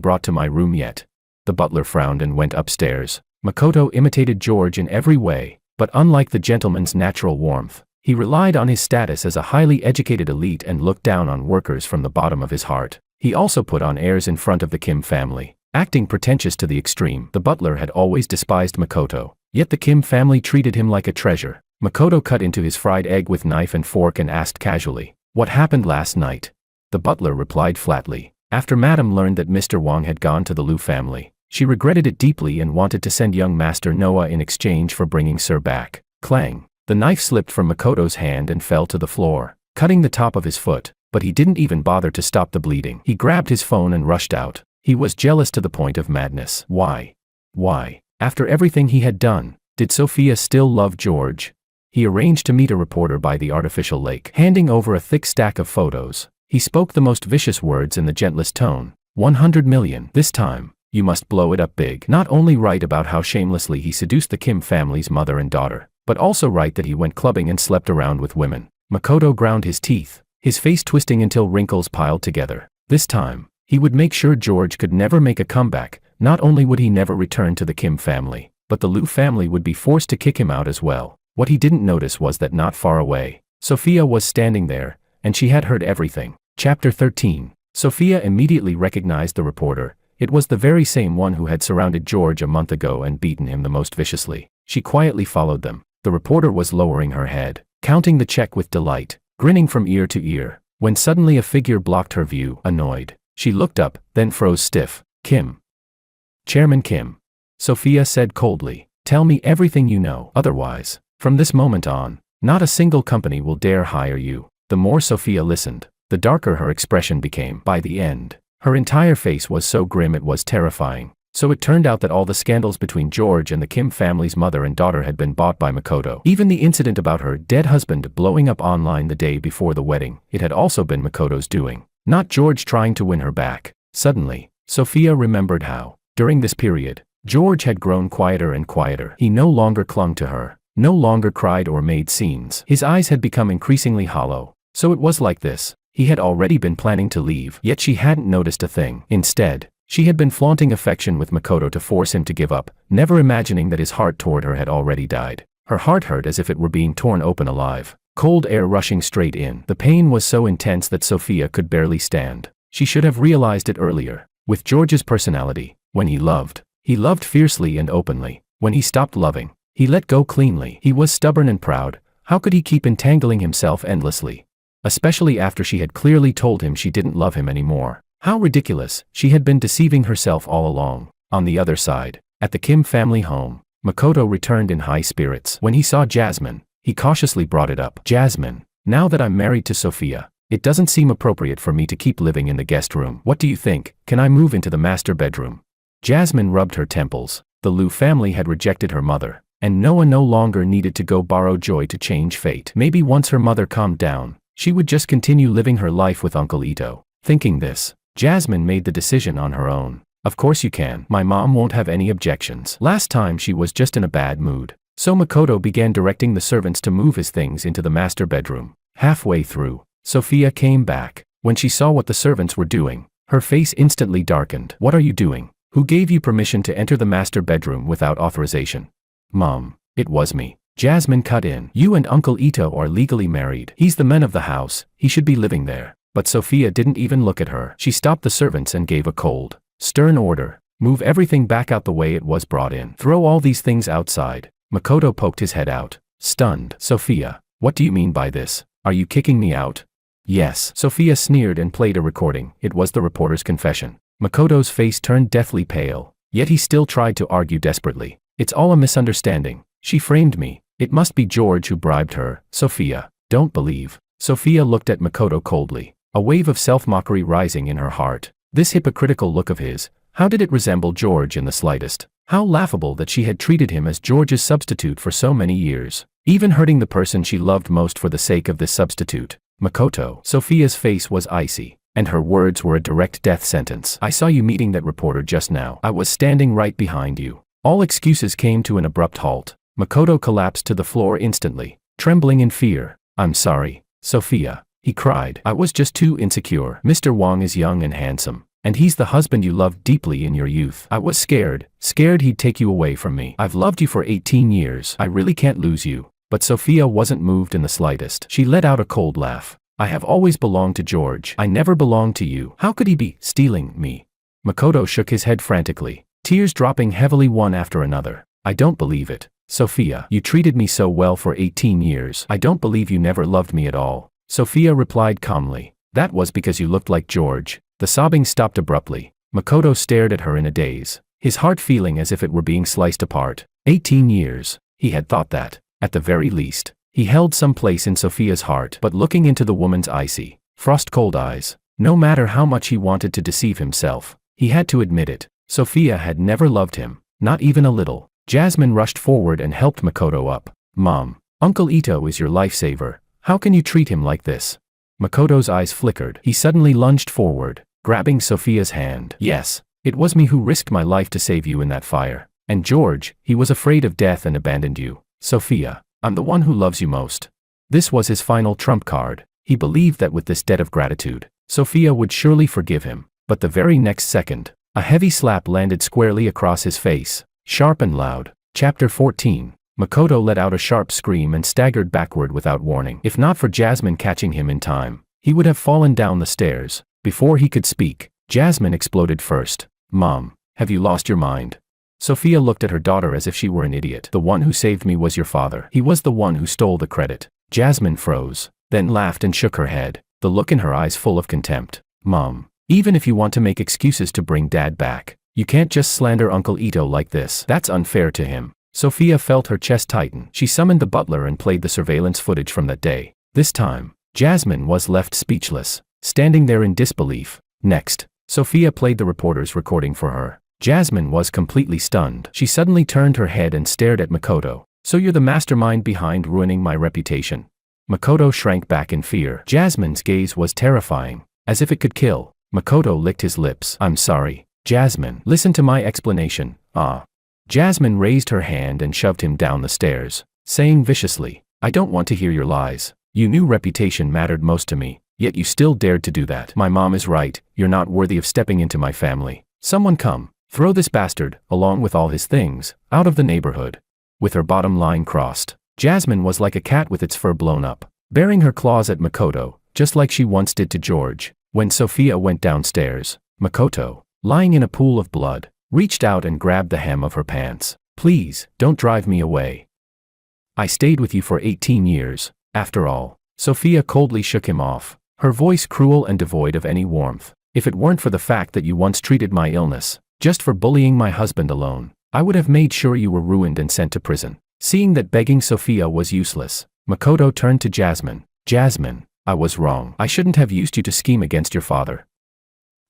S1: brought to my room yet?" The butler frowned and went upstairs. Makoto imitated George in every way, but unlike the gentleman's natural warmth, he relied on his status as a highly educated elite and looked down on workers from the bottom of his heart. He also put on airs in front of the Kim family, acting pretentious to the extreme. The butler had always despised Makoto, yet the Kim family treated him like a treasure. Makoto cut into his fried egg with knife and fork and asked casually, "What happened last night?" The butler replied flatly. After Madam learned that Mr. Wang had gone to the Liu family, she regretted it deeply and wanted to send young Master Noah in exchange for bringing Sir back. Clang! The knife slipped from Makoto's hand and fell to the floor, cutting the top of his foot, but he didn't even bother to stop the bleeding. He grabbed his phone and rushed out. He was jealous to the point of madness. Why? After everything he had done, did Sophia still love George? He arranged to meet a reporter by the artificial lake. Handing over a thick stack of photos, he spoke the most vicious words in the gentlest tone. 100 million. This time, you must blow it up big. Not only write about how shamelessly he seduced the Kim family's mother and daughter, but also write that he went clubbing and slept around with women. Makoto ground his teeth, his face twisting until wrinkles piled together. This time, he would make sure George could never make a comeback. Not only would he never return to the Kim family, but the Liu family would be forced to kick him out as well. What he didn't notice was that not far away, Sophia was standing there, and she had heard everything. Chapter 13. Sophia immediately recognized the reporter. It was the very same one who had surrounded George a month ago and beaten him the most viciously. She quietly followed them. The reporter was lowering her head, counting the check with delight, grinning from ear to ear, when suddenly a figure blocked her view, annoyed. She looked up, then froze stiff. Kim. Chairman Kim. Sophia said coldly, "Tell me everything you know, otherwise, from this moment on, not a single company will dare hire you." The more Sophia listened, the darker her expression became. By the end, her entire face was so grim it was terrifying. So it turned out that all the scandals between George and the Kim family's mother and daughter had been bought by Makoto. Even the incident about her dead husband blowing up online the day before the wedding, it had also been Makoto's doing, not George trying to win her back. Suddenly, Sophia remembered how, during this period, George had grown quieter and quieter. He no longer clung to her, no longer cried or made scenes. His eyes had become increasingly hollow. So it was like this. He had already been planning to leave, yet she hadn't noticed a thing. Instead, she had been flaunting affection with Makoto to force him to give up, never imagining that his heart toward her had already died. Her heart hurt as if it were being torn open alive, cold air rushing straight in. The pain was so intense that Sophia could barely stand. She should have realized it earlier. With George's personality, when he loved fiercely and openly. When he stopped loving, he let go cleanly. He was stubborn and proud. How could he keep entangling himself endlessly? Especially after she had clearly told him she didn't love him anymore. How ridiculous. She had been deceiving herself all along. On the other side, at the Kim family home, Makoto returned in high spirits. When he saw Jasmine, he cautiously brought it up. "Jasmine, now that I'm married to Sophia, it doesn't seem appropriate for me to keep living in the guest room. What do you think? Can I move into the master bedroom?" Jasmine rubbed her temples. The Liu family had rejected her mother, and Noah no longer needed to go borrow joy to change fate. Maybe once her mother calmed down, she would just continue living her life with Uncle Ito. Thinking this, Jasmine made the decision on her own. "Of course you can. My mom won't have any objections." Last time she was just in a bad mood. So Makoto began directing the servants to move his things into the master bedroom. Halfway through, Sophia came back. When she saw what the servants were doing, her face instantly darkened. "What are you doing? Who gave you permission to enter the master bedroom without authorization?" "Mom, it was me." Jasmine cut in. "You and Uncle Ito are legally married. He's the man of the house. He should be living there." But Sophia didn't even look at her. She stopped the servants and gave a cold, stern order. "Move everything back out the way it was brought in. Throw all these things outside." Makoto poked his head out, stunned. "Sophia, what do you mean by this? Are you kicking me out?" "Yes." Sophia sneered and played a recording. It was the reporter's confession. Makoto's face turned deathly pale, yet he still tried to argue desperately. "It's all a misunderstanding. She framed me. It must be George who bribed her." "Sophia, don't believe." Sophia looked at Makoto coldly, a wave of self-mockery rising in her heart. This hypocritical look of his, how did it resemble George in the slightest? How laughable that she had treated him as George's substitute for so many years, even hurting the person she loved most for the sake of this substitute. "Makoto." Sophia's face was icy, and her words were a direct death sentence. "I saw you meeting that reporter just now. I was standing right behind you." All excuses came to an abrupt halt. Makoto collapsed to the floor instantly, trembling in fear. "I'm sorry, Sophia," he cried. "I was just too insecure. Mr. Wang is young and handsome, and he's the husband you loved deeply in your youth. I was scared he'd take you away from me. I've loved you for 18 years. I really can't lose you." But Sophia wasn't moved in the slightest. She let out a cold laugh. "I have always belonged to George. I never belonged to you. How could he be stealing me?" Makoto shook his head frantically, tears dropping heavily one after another. "I don't believe it. Sophia, you treated me so well for 18 years. I don't believe you never loved me at all." Sophia replied calmly. "That was because you looked like George." The sobbing stopped abruptly. Makoto stared at her in a daze, his heart feeling as if it were being sliced apart. 18 years. He had thought that, at the very least, he held some place in Sophia's heart. But looking into the woman's icy, frost-cold eyes, no matter how much he wanted to deceive himself, he had to admit it. Sophia had never loved him, not even a little. Jasmine rushed forward and helped Makoto up. "Mom, Uncle Ito is your lifesaver. How can you treat him like this?" Makoto's eyes flickered. He suddenly lunged forward, grabbing Sophia's hand. "Yes, it was me who risked my life to save you in that fire. And George, he was afraid of death and abandoned you. Sophia, I'm the one who loves you most." This was his final trump card. He believed that with this debt of gratitude, Sophia would surely forgive him. But the very next second, a heavy slap landed squarely across his face, sharp and loud. Chapter 14. Makoto let out a sharp scream and staggered backward without warning. If not for Jasmine catching him in time, he would have fallen down the stairs. Before he could speak, Jasmine exploded first. Mom, have you lost your mind? Sophia looked at her daughter as if she were an idiot. The one who saved me was your father. He was the one who stole the credit. Jasmine froze, then laughed and shook her head, the look in her eyes full of contempt. Mom, even if you want to make excuses to bring Dad back, you can't just slander Uncle Ito like this. That's unfair to him. Sophia felt her chest tighten. She summoned the butler and played the surveillance footage from that day. This time, Jasmine was left speechless, standing there in disbelief. Next, Sophia played the reporter's recording for her. Jasmine was completely stunned. She suddenly turned her head and stared at Makoto. So you're the mastermind behind ruining my reputation? Makoto shrank back in fear. Jasmine's gaze was terrifying, as if it could kill. Makoto licked his lips. I'm sorry, Jasmine. Listen to my explanation. Jasmine raised her hand and shoved him down the stairs, saying viciously, I don't want to hear your lies. You knew reputation mattered most to me, yet you still dared to do that. My mom is right, you're not worthy of stepping into my family. Someone come, throw this bastard, along with all his things, out of the neighborhood. With her bottom line crossed, Jasmine was like a cat with its fur blown up, baring her claws at Makoto, just like she once did to George. When Sophia went downstairs, Makoto, lying in a pool of blood, reached out and grabbed the hem of her pants. Please, don't drive me away. I stayed with you for 18 years, after all. Sophia coldly shook him off, her voice cruel and devoid of any warmth. If it weren't for the fact that you once treated my illness, just for bullying my husband alone, I would have made sure you were ruined and sent to prison. Seeing that begging Sophia was useless, Makoto turned to Jasmine. Jasmine, I was wrong. I shouldn't have used you to scheme against your father.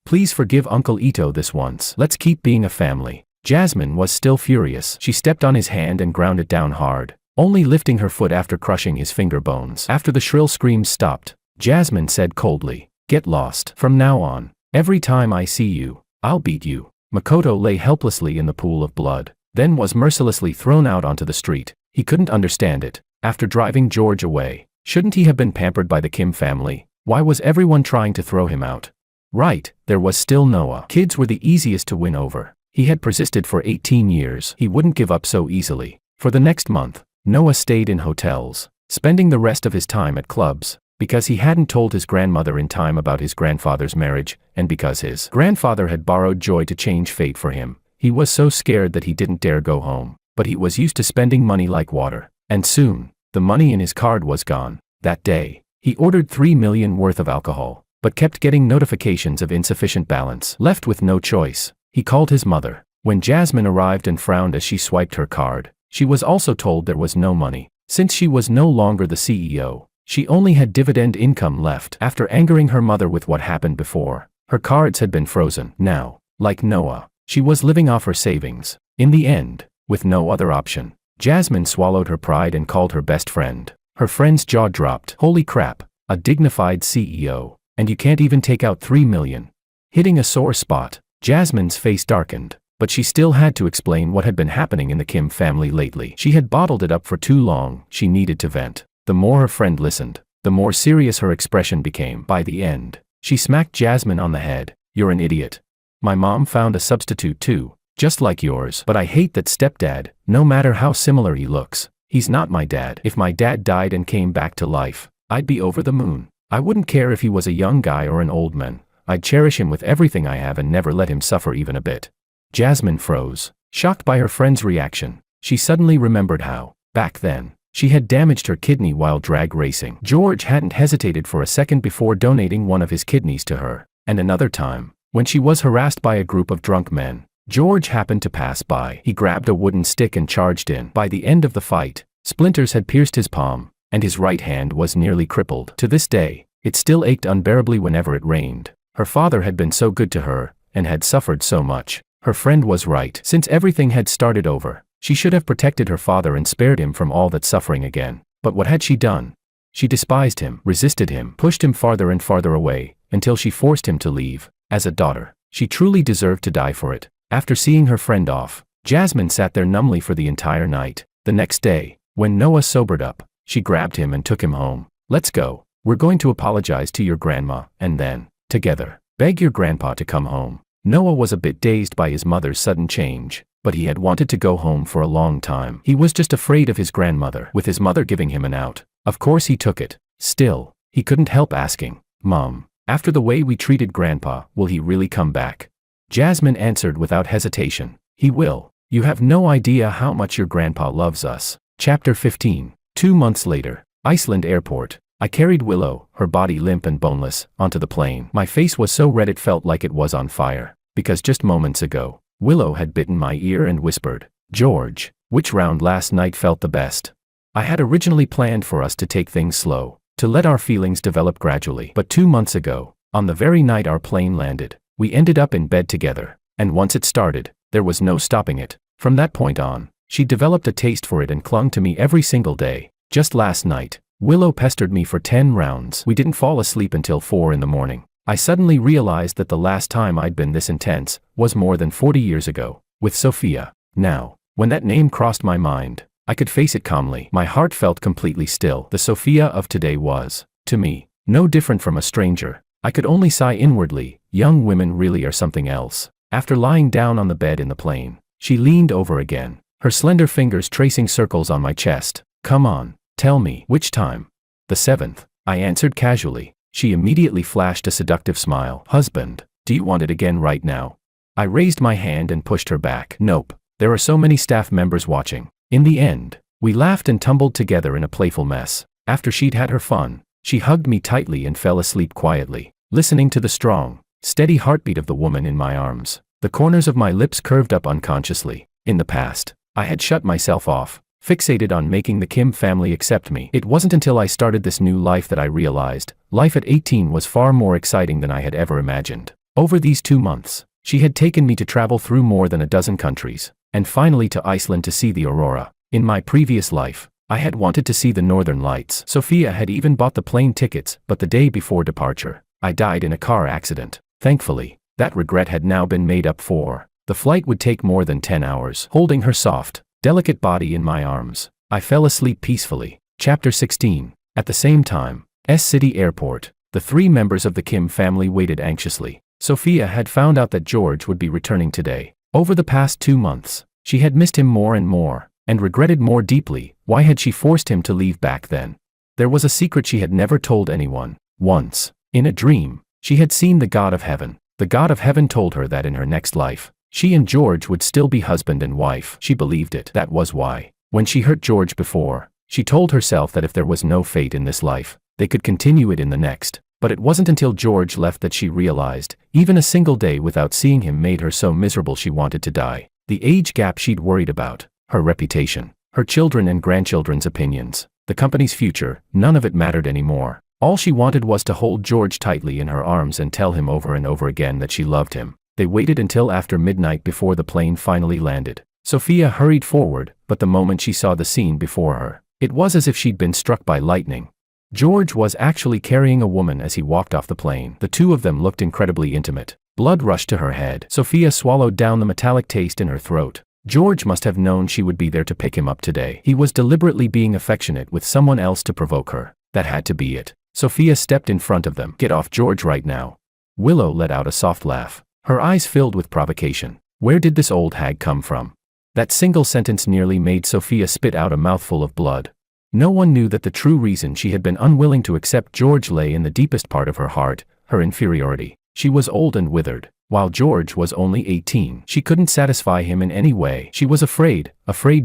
S1: Please forgive Uncle Ito this once. Let's keep being a family. Jasmine was still furious. She stepped on his hand and ground it down hard, only lifting her foot after crushing his finger bones. After the shrill screams stopped, Jasmine said coldly, Get lost. From now on, every time I see you, I'll beat you. Makoto lay helplessly in the pool of blood, then was mercilessly thrown out onto the street. He couldn't understand it. After driving George away, shouldn't he have been pampered by the Kim family? Why was everyone trying to throw him out? Right, there was still Noah. Kids were the easiest to win over. He had persisted for 18 years. He wouldn't give up so easily. For the next month, Noah stayed in hotels, spending the rest of his time at clubs, because he hadn't told his grandmother in time about his grandfather's marriage, and because his grandfather had borrowed Joy to change fate for him. He was so scared that he didn't dare go home, but he was used to spending money like water, and soon, the money in his card was gone. That day, he ordered $3 million worth of alcohol, but kept getting notifications of insufficient balance. Left with no choice, he called his mother. When Jasmine arrived and frowned as she swiped her card, she was also told there was no money. Since she was no longer the CEO, she only had dividend income left. After angering her mother with what happened before, her cards had been frozen. Now, like Noah, she was living off her savings. In the end, with no other option, Jasmine swallowed her pride and called her best friend. Her friend's jaw dropped. Holy crap, a dignified CEO. And you can't even take out $3 million. Hitting a sore spot, Jasmine's face darkened, but she still had to explain what had been happening in the Kim family lately. She had bottled it up for too long. She needed to vent. The more her friend listened, the more serious her expression became. By the end, she smacked Jasmine on the head. You're an idiot. My mom found a substitute too, just like yours. But I hate that stepdad, no matter how similar he looks. He's not my dad. If my dad died and came back to life, I'd be over the moon. I wouldn't care if he was a young guy or an old man. I'd cherish him with everything I have and never let him suffer even a bit. Jasmine froze, shocked by her friend's reaction. She suddenly remembered how, back then, she had damaged her kidney while drag racing. George hadn't hesitated for a second before donating one of his kidneys to her. And another time, when she was harassed by a group of drunk men, George happened to pass by. He grabbed a wooden stick and charged in. By the end of the fight, splinters had pierced his palm, and his right hand was nearly crippled. To this day, it still ached unbearably whenever it rained. Her father had been so good to her, and had suffered so much. Her friend was right. Since everything had started over, she should have protected her father and spared him from all that suffering again. But what had she done? She despised him, resisted him, pushed him farther and farther away, until she forced him to leave. As a daughter, she truly deserved to die for it. After seeing her friend off, Jasmine sat there numbly for the entire night. The next day, when Noah sobered up, she grabbed him and took him home. Let's go. We're going to apologize to your grandma, and then, together, beg your grandpa to come home. Noah was a bit dazed by his mother's sudden change, but he had wanted to go home for a long time. He was just afraid of his grandmother, with his mother giving him an out. Of course he took it. Still, he couldn't help asking, Mom, after the way we treated Grandpa, will he really come back? Jasmine answered without hesitation. He will. You have no idea how much your grandpa loves us. Chapter 15. 2 months later. Iceland Airport. I carried Willow, her body limp and boneless, onto the plane. My face was so red it felt like it was on fire, because just moments ago, Willow had bitten my ear and whispered, "George, which round last night felt the best?" I had originally planned for us to take things slow, to let our feelings develop gradually. But 2 months ago, on the very night our plane landed, we ended up in bed together, and once it started, there was no stopping it. From that point on, she developed a taste for it and clung to me every single day. Just last night, Willow pestered me for 10 rounds. We didn't fall asleep until 4 in the morning. I suddenly realized that the last time I'd been this intense was more than 40 years ago, with Sophia. Now, when that name crossed my mind, I could face it calmly. My heart felt completely still. The Sophia of today was, to me, no different from a stranger. I could only sigh inwardly. Young women really are something else. After lying down on the bed in the plane, she leaned over again, her slender fingers tracing circles on my chest. "Come on, tell me, which time?" "The 7th, I answered casually. She immediately flashed a seductive smile. "Husband, do you want it again right now?" I raised my hand and pushed her back. "Nope, there are so many staff members watching." In the end, we laughed and tumbled together in a playful mess. After she'd had her fun, she hugged me tightly and fell asleep quietly, listening to the strong, steady heartbeat of the woman in my arms. The corners of my lips curved up unconsciously. In the past, I had shut myself off, fixated on making the Kim family accept me. It wasn't until I started this new life that I realized life at 18 was far more exciting than I had ever imagined. Over these 2 months, she had taken me to travel through more than a dozen countries, and finally to Iceland to see the aurora. In my previous life, I had wanted to see the northern lights. Sophia had even bought the plane tickets, but the day before departure, I died in a car accident. Thankfully, that regret had now been made up for. The flight would take more than 10 hours. Holding her soft, delicate body in my arms, I fell asleep peacefully. Chapter 16. At the same time, City Airport, the 3 members of the Kim family waited anxiously. Sophia had found out that George would be returning today. Over the past 2 months, she had missed him more and more, and regretted more deeply. Why had she forced him to leave back then? There was a secret she had never told anyone. Once, in a dream, she had seen the God of Heaven. The God of Heaven told her that in her next life, she and George would still be husband and wife. She believed it. That was why, when she hurt George before, she told herself that if there was no fate in this life, they could continue it in the next. But it wasn't until George left that she realized, even a single day without seeing him made her so miserable she wanted to die. The age gap she'd worried about, her reputation, her children and grandchildren's opinions, the company's future, none of it mattered anymore. All she wanted was to hold George tightly in her arms and tell him over and over again that she loved him. They waited until after midnight before the plane finally landed. Sophia hurried forward, but the moment she saw the scene before her, it was as if she'd been struck by lightning. George was actually carrying a woman as he walked off the plane. The two of them looked incredibly intimate. Blood rushed to her head. Sophia swallowed down the metallic taste in her throat. George must have known she would be there to pick him up today. He was deliberately being affectionate with someone else to provoke her. That had to be it. Sophia stepped in front of them. "Get off George right now." Willow let out a soft laugh, her eyes filled with provocation. Where did this old hag come from? That single sentence nearly made Sophia spit out a mouthful of blood. No one knew that the true reason she had been unwilling to accept George lay in the deepest part of her heart, her inferiority. She was old and withered, while George was only 18. She couldn't satisfy him in any way. She was afraid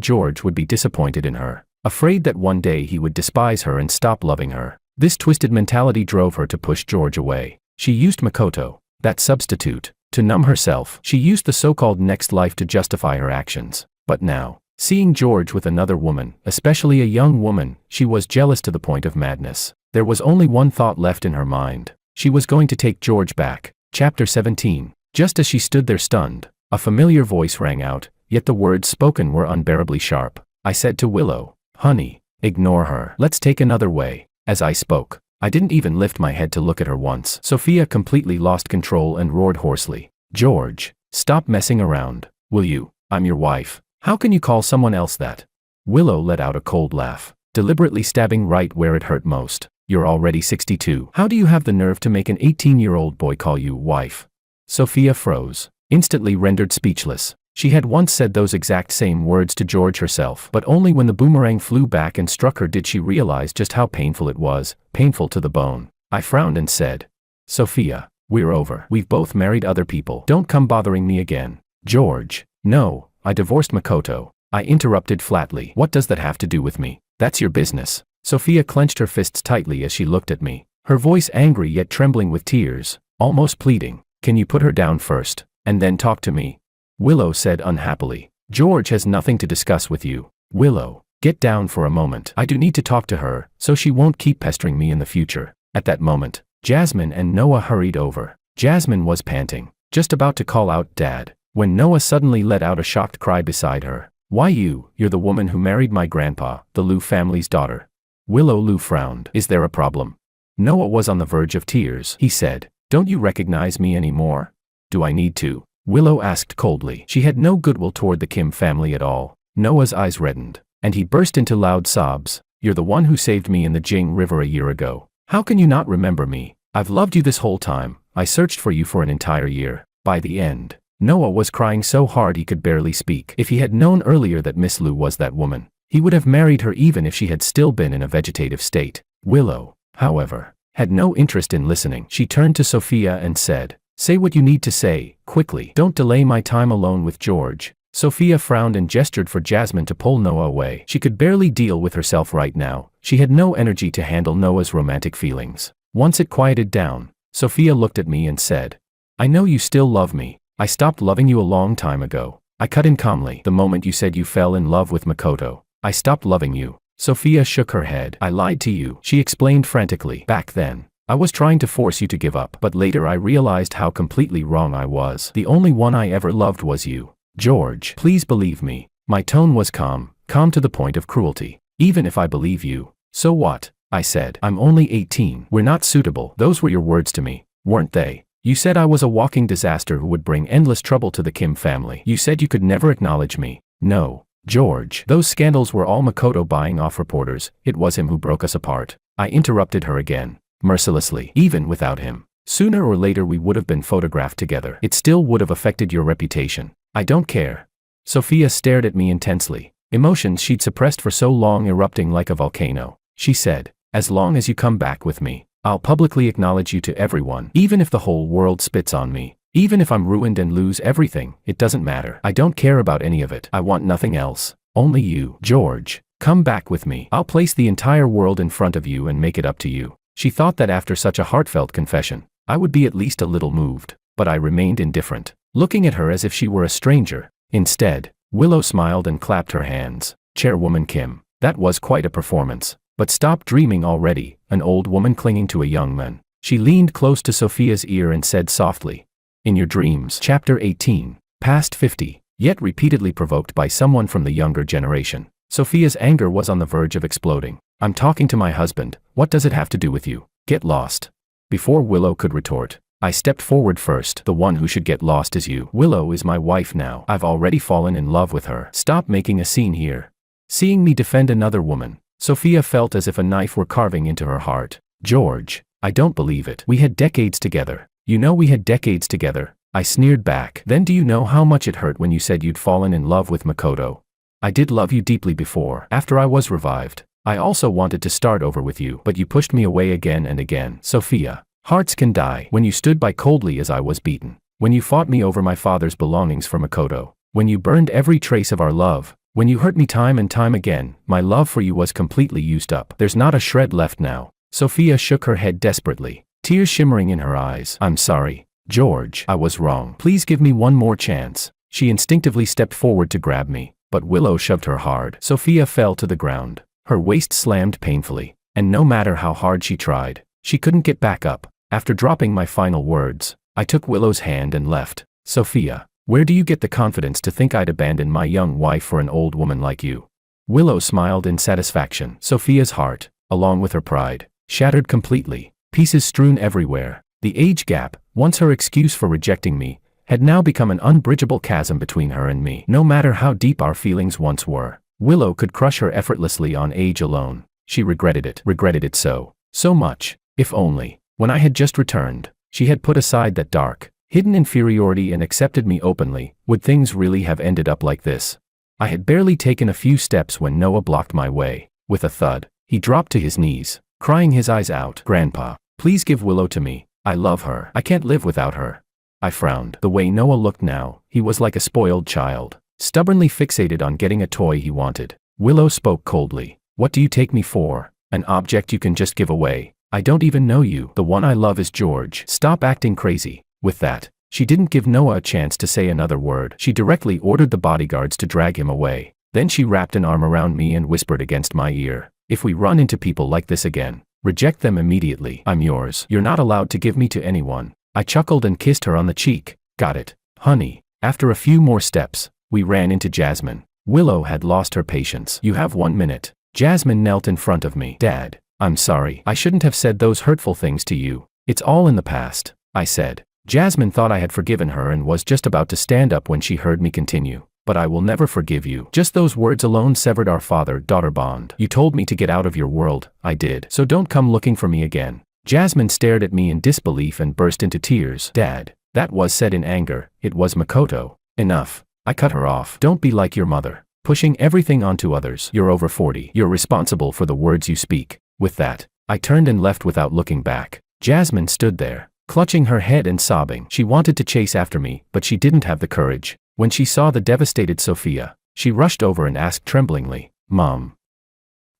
S1: George would be disappointed in her, afraid that one day he would despise her and stop loving her. This twisted mentality drove her to push George away. She used Makoto, that substitute, to numb herself. She used the so-called next life to justify her actions. But now, seeing George with another woman, especially a young woman, she was jealous to the point of madness. There was only one thought left in her mind. She was going to take George back. Chapter 17. Just as she stood there stunned, a familiar voice rang out, yet the words spoken were unbearably sharp. I said to Willow, "Honey, ignore her. Let's take another way." As I spoke, I didn't even lift my head to look at her once. Sophia completely lost control and roared hoarsely, "George, stop messing around, will you? I'm your wife. How can you call someone else that?" Willow let out a cold laugh, deliberately stabbing right where it hurt most. "You're already 62. How do you have the nerve to make an 18-year-old boy call you wife?" Sophia froze, instantly rendered speechless. She had once said those exact same words to George herself, but only when the boomerang flew back and struck her did she realize just how painful it was, painful to the bone. I frowned and said, "Sophia, We're over. We've both married other people. Don't come bothering me again. George. No, I divorced Makoto. I interrupted flatly. What does that have to do with me? That's your business. Sophia clenched her fists tightly as she looked at me, her voice angry yet trembling with tears, almost pleading. Can you put her down first, and then talk to me? Willow said unhappily. George has nothing to discuss with you. Willow, get down for a moment. I do need to talk to her, so she won't keep pestering me in the future. At that moment, Jasmine and Noah hurried over. Jasmine was panting, just about to call out Dad, when Noah suddenly let out a shocked cry beside her. Why you're the woman who married my grandpa, the Liu family's daughter. Willow Liu frowned. Is there a problem? Noah was on the verge of tears. He said, don't you recognize me anymore? Do I need to? Willow asked coldly. She had no goodwill toward the Kim family at all. Noah's eyes reddened, and he burst into loud sobs. You're the one who saved me in the Jing River a year ago. How can you not remember me? I've loved you this whole time. I searched for you for an entire year. By the end, Noah was crying so hard he could barely speak. If he had known earlier that Miss Liu was that woman, he would have married her even if she had still been in a vegetative state. Willow, however, had no interest in listening. She turned to Sophia and said, say what you need to say, quickly. Don't delay my time alone with George. Sophia frowned and gestured for Jasmine to pull Noah away. She could barely deal with herself right now. She had no energy to handle Noah's romantic feelings. Once it quieted down, Sophia looked at me and said, I know you still love me. I stopped loving you a long time ago. I cut in calmly. The moment you said you fell in love with Makoto, I stopped loving you. Sophia shook her head. I lied to you, she explained frantically. Back then, I was trying to force you to give up, but later I realized how completely wrong I was. The only one I ever loved was you. George, please believe me. My tone was calm to the point of cruelty. Even if I believe you, so what? I said. I'm only 18. We're not suitable. Those were your words to me, weren't they? You said I was a walking disaster who would bring endless trouble to the Kim family. You said you could never acknowledge me. No, George. Those scandals were all Makoto buying off reporters. It was him who broke us apart. I interrupted her again, mercilessly. Even without him, sooner or later we would have been photographed together. It still would have affected your reputation. I don't care. Sophia stared at me intensely, emotions she'd suppressed for so long erupting like a volcano. She said, as long as you come back with me, I'll publicly acknowledge you to everyone. Even if the whole world spits on me, even if I'm ruined and lose everything, it doesn't matter. I don't care about any of it. I want nothing else. Only you. George, come back with me. I'll place the entire world in front of you and make it up to you. She thought that after such a heartfelt confession, I would be at least a little moved, but I remained indifferent, looking at her as if she were a stranger. Instead, Willow smiled and clapped her hands. Chairwoman Kim, that was quite a performance. But stop dreaming already, an old woman clinging to a young man. She leaned close to Sophia's ear and said softly, in your dreams. Chapter 18. Past 50, yet repeatedly provoked by someone from the younger generation. Sophia's anger was on the verge of exploding. I'm talking to my husband. What does it have to do with you? Get lost. Before Willow could retort, I stepped forward first. The one who should get lost is you. Willow is my wife now. I've already fallen in love with her. Stop making a scene here. Seeing me defend another woman, Sophia felt as if a knife were carving into her heart. George, I don't believe it. We had decades together. You know we had decades together. I sneered back. Then do you know how much it hurt when you said you'd fallen in love with Makoto? I did love you deeply before. After I was revived, I also wanted to start over with you, but you pushed me away again and again. Sophia, hearts can die. When you stood by coldly as I was beaten. When you fought me over my father's belongings for Makoto. When you burned every trace of our love. When you hurt me time and time again, my love for you was completely used up. There's not a shred left now. Sophia shook her head desperately, tears shimmering in her eyes. I'm sorry, George. I was wrong. Please give me one more chance. She instinctively stepped forward to grab me, but Willow shoved her hard. Sophia fell to the ground. Her waist slammed painfully, and no matter how hard she tried, she couldn't get back up. After dropping my final words, I took Willow's hand and left. Sophia, where do you get the confidence to think I'd abandon my young wife for an old woman like you? Willow smiled in satisfaction. Sophia's heart, along with her pride, shattered completely, pieces strewn everywhere. The age gap, once her excuse for rejecting me, had now become an unbridgeable chasm between her and me. No matter how deep our feelings once were, Willow could crush her effortlessly on age alone. She regretted it so much. If only, when I had just returned, she had put aside that dark, hidden inferiority and accepted me openly, would things really have ended up like this? I had barely taken a few steps when Noah blocked my way. With a thud, he dropped to his knees, crying his eyes out. Grandpa, please give Willow to me. I love her. I can't live without her. I frowned. The way Noah looked now, he was like a spoiled child, stubbornly fixated on getting a toy he wanted. Willow spoke coldly. What do you take me for? An object you can just give away? I don't even know you. The one I love is George. Stop acting crazy. With that, she didn't give Noah a chance to say another word. She directly ordered the bodyguards to drag him away. Then she wrapped an arm around me and whispered against my ear, if we run into people like this again, reject them immediately. I'm yours. You're not allowed to give me to anyone. I chuckled and kissed her on the cheek. Got it, honey. After a few more steps, we ran into Jasmine. Willow had lost her patience. You have 1 minute. Jasmine knelt in front of me. Dad, I'm sorry. I shouldn't have said those hurtful things to you. It's all in the past, I said. Jasmine thought I had forgiven her and was just about to stand up when she heard me continue. But I will never forgive you. Just those words alone severed our father-daughter bond. You told me to get out of your world. I did. So don't come looking for me again. Jasmine stared at me in disbelief and burst into tears. Dad, that was said in anger. It was Makoto. Enough. I cut her off. Don't be like your mother, pushing everything onto others. You're over 40. You're responsible for the words you speak. With that, I turned and left without looking back. Jasmine stood there, clutching her head and sobbing. She wanted to chase after me, but she didn't have the courage. When she saw the devastated Sophia, she rushed over and asked tremblingly, Mom,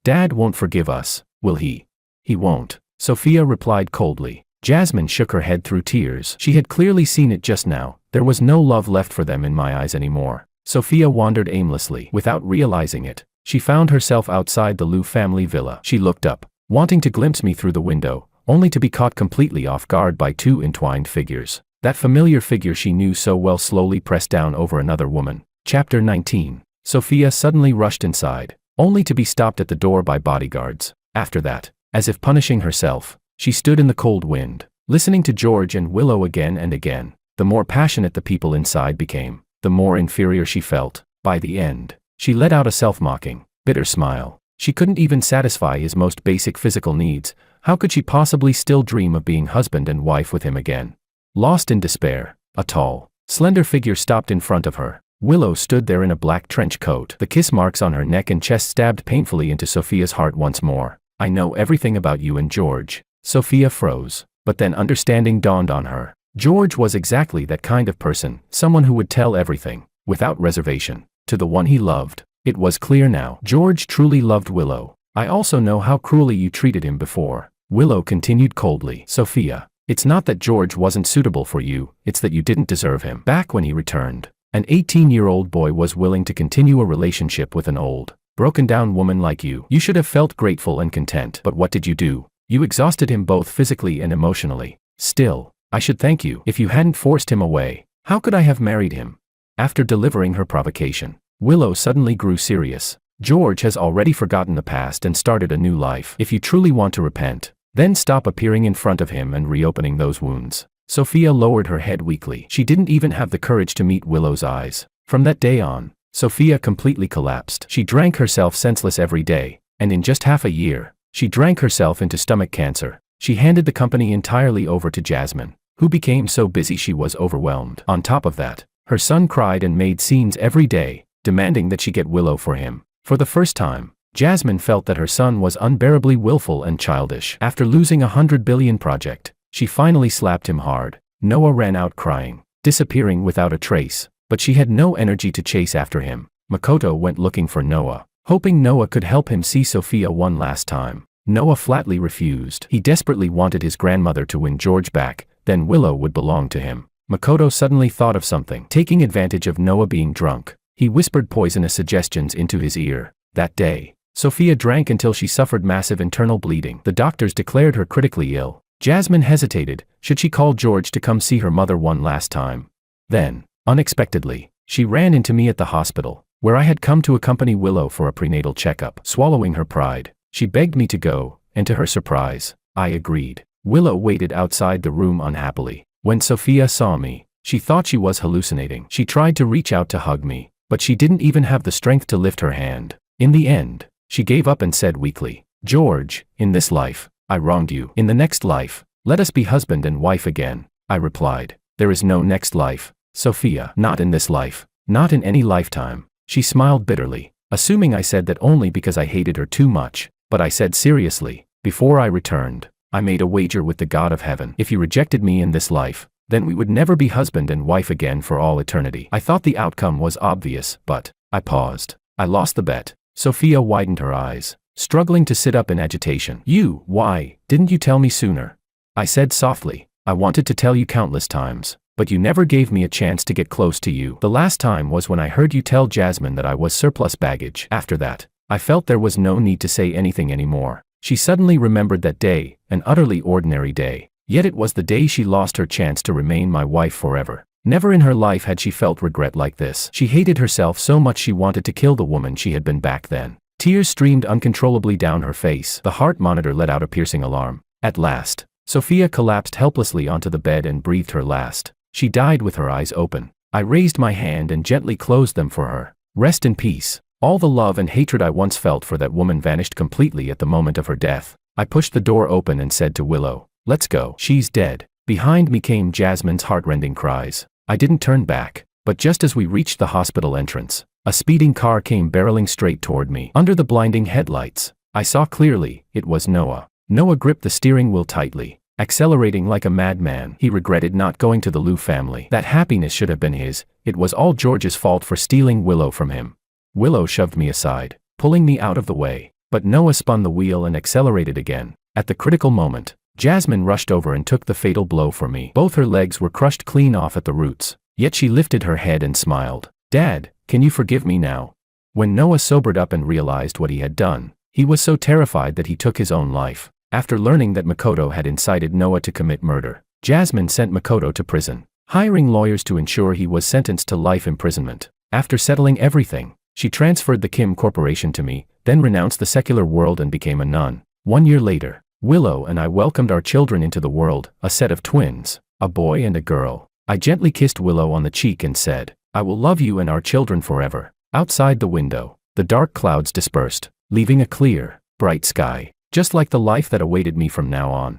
S1: Dad won't forgive us, will he? He won't, Sophia replied coldly. Jasmine shook her head through tears. She had clearly seen it just now. There was no love left for them in my eyes anymore. Sophia wandered aimlessly. Without realizing it, she found herself outside the Liu family villa. She looked up, wanting to glimpse me through the window, only to be caught completely off guard by two entwined figures. That familiar figure she knew so well slowly pressed down over another woman. Chapter 19. Sophia suddenly rushed inside, only to be stopped at the door by bodyguards. After that, as if punishing herself, she stood in the cold wind, listening to George and Willow again and again. The more passionate the people inside became, the more inferior she felt. By the end, she let out a self-mocking, bitter smile. She couldn't even satisfy his most basic physical needs. How could she possibly still dream of being husband and wife with him again? Lost in despair, a tall, slender figure stopped in front of her. Willow stood there in a black trench coat. The kiss marks on her neck and chest stabbed painfully into Sophia's heart once more. I know everything about you and George. Sophia froze, but then understanding dawned on her. George was exactly that kind of person, someone who would tell everything, without reservation, to the one he loved. It was clear now. George truly loved Willow. I also know how cruelly you treated him before. Willow continued coldly. Sophia, it's not that George wasn't suitable for you, it's that you didn't deserve him. Back when he returned, an 18-year-old boy was willing to continue a relationship with an old, broken-down woman like you. You should have felt grateful and content. But what did you do? You exhausted him both physically and emotionally. Still, I should thank you. If you hadn't forced him away, how could I have married him? After delivering her provocation, Willow suddenly grew serious. George has already forgotten the past and started a new life. If you truly want to repent, then stop appearing in front of him and reopening those wounds. Sophia lowered her head weakly. She didn't even have the courage to meet Willow's eyes. From that day on, Sophia completely collapsed. She drank herself senseless every day, and in just half a year, she drank herself into stomach cancer. She handed the company entirely over to Jasmine, who became so busy she was overwhelmed. On top of that, her son cried and made scenes every day, demanding that she get Willow for him. For the first time, Jasmine felt that her son was unbearably willful and childish. After losing a 100 billion project, she finally slapped him hard. Noah ran out crying, disappearing without a trace, but she had no energy to chase after him. Makoto went looking for Noah, hoping Noah could help him see Sophia one last time. Noah flatly refused. He desperately wanted his grandmother to win George back, then Willow would belong to him. Makoto suddenly thought of something. Taking advantage of Noah being drunk, he whispered poisonous suggestions into his ear. That day, Sophia drank until she suffered massive internal bleeding. The doctors declared her critically ill. Jasmine hesitated. Should she call George to come see her mother one last time? Then, unexpectedly, she ran into me at the hospital, where I had come to accompany Willow for a prenatal checkup. Swallowing her pride, she begged me to go, and to her surprise, I agreed. Willow waited outside the room unhappily. When Sophia saw me, she thought she was hallucinating. She tried to reach out to hug me, but she didn't even have the strength to lift her hand. In the end, she gave up and said weakly, George, in this life, I wronged you. In the next life, let us be husband and wife again. I replied, there is no next life, Sophia. Not in this life, not in any lifetime. She smiled bitterly, assuming I said that only because I hated her too much, but I said seriously, before I returned, I made a wager with the God of heaven. If he rejected me in this life, then we would never be husband and wife again for all eternity. I thought the outcome was obvious, but I paused. I lost the bet. Sophia widened her eyes, struggling to sit up in agitation. Why didn't you tell me sooner? I said softly. I wanted to tell you countless times, but you never gave me a chance to get close to you. The last time was when I heard you tell Jasmine that I was surplus baggage. After that, I felt there was no need to say anything anymore. She suddenly remembered that day, an utterly ordinary day. Yet it was the day she lost her chance to remain my wife forever. Never in her life had she felt regret like this. She hated herself so much she wanted to kill the woman she had been back then. Tears streamed uncontrollably down her face. The heart monitor let out a piercing alarm. At last, Sophia collapsed helplessly onto the bed and breathed her last. She died with her eyes open. I raised my hand and gently closed them for her. Rest in peace. All the love and hatred I once felt for that woman vanished completely at the moment of her death. I pushed the door open and said to Willow, "Let's go. She's dead." Behind me came Jasmine's heartrending cries. I didn't turn back, but just as we reached the hospital entrance, a speeding car came barreling straight toward me. Under the blinding headlights, I saw clearly, it was Noah. Noah gripped the steering wheel tightly, accelerating like a madman. He regretted not going to the Liu family. That happiness should have been his. It was all George's fault for stealing Willow from him. Willow shoved me aside, pulling me out of the way, but Noah spun the wheel and accelerated again. At the critical moment, Jasmine rushed over and took the fatal blow for me. Both her legs were crushed clean off at the roots, yet she lifted her head and smiled. "Dad, can you forgive me now?" When Noah sobered up and realized what he had done, he was so terrified that he took his own life. After learning that Makoto had incited Noah to commit murder, Jasmine sent Makoto to prison, hiring lawyers to ensure he was sentenced to life imprisonment. After settling everything, she transferred the Kim Corporation to me, then renounced the secular world and became a nun. 1 year later, Willow and I welcomed our children into the world, a set of twins, a boy and a girl. I gently kissed Willow on the cheek and said, "I will love you and our children forever." Outside the window, the dark clouds dispersed, leaving a clear, bright sky, just like the life that awaited me from now on.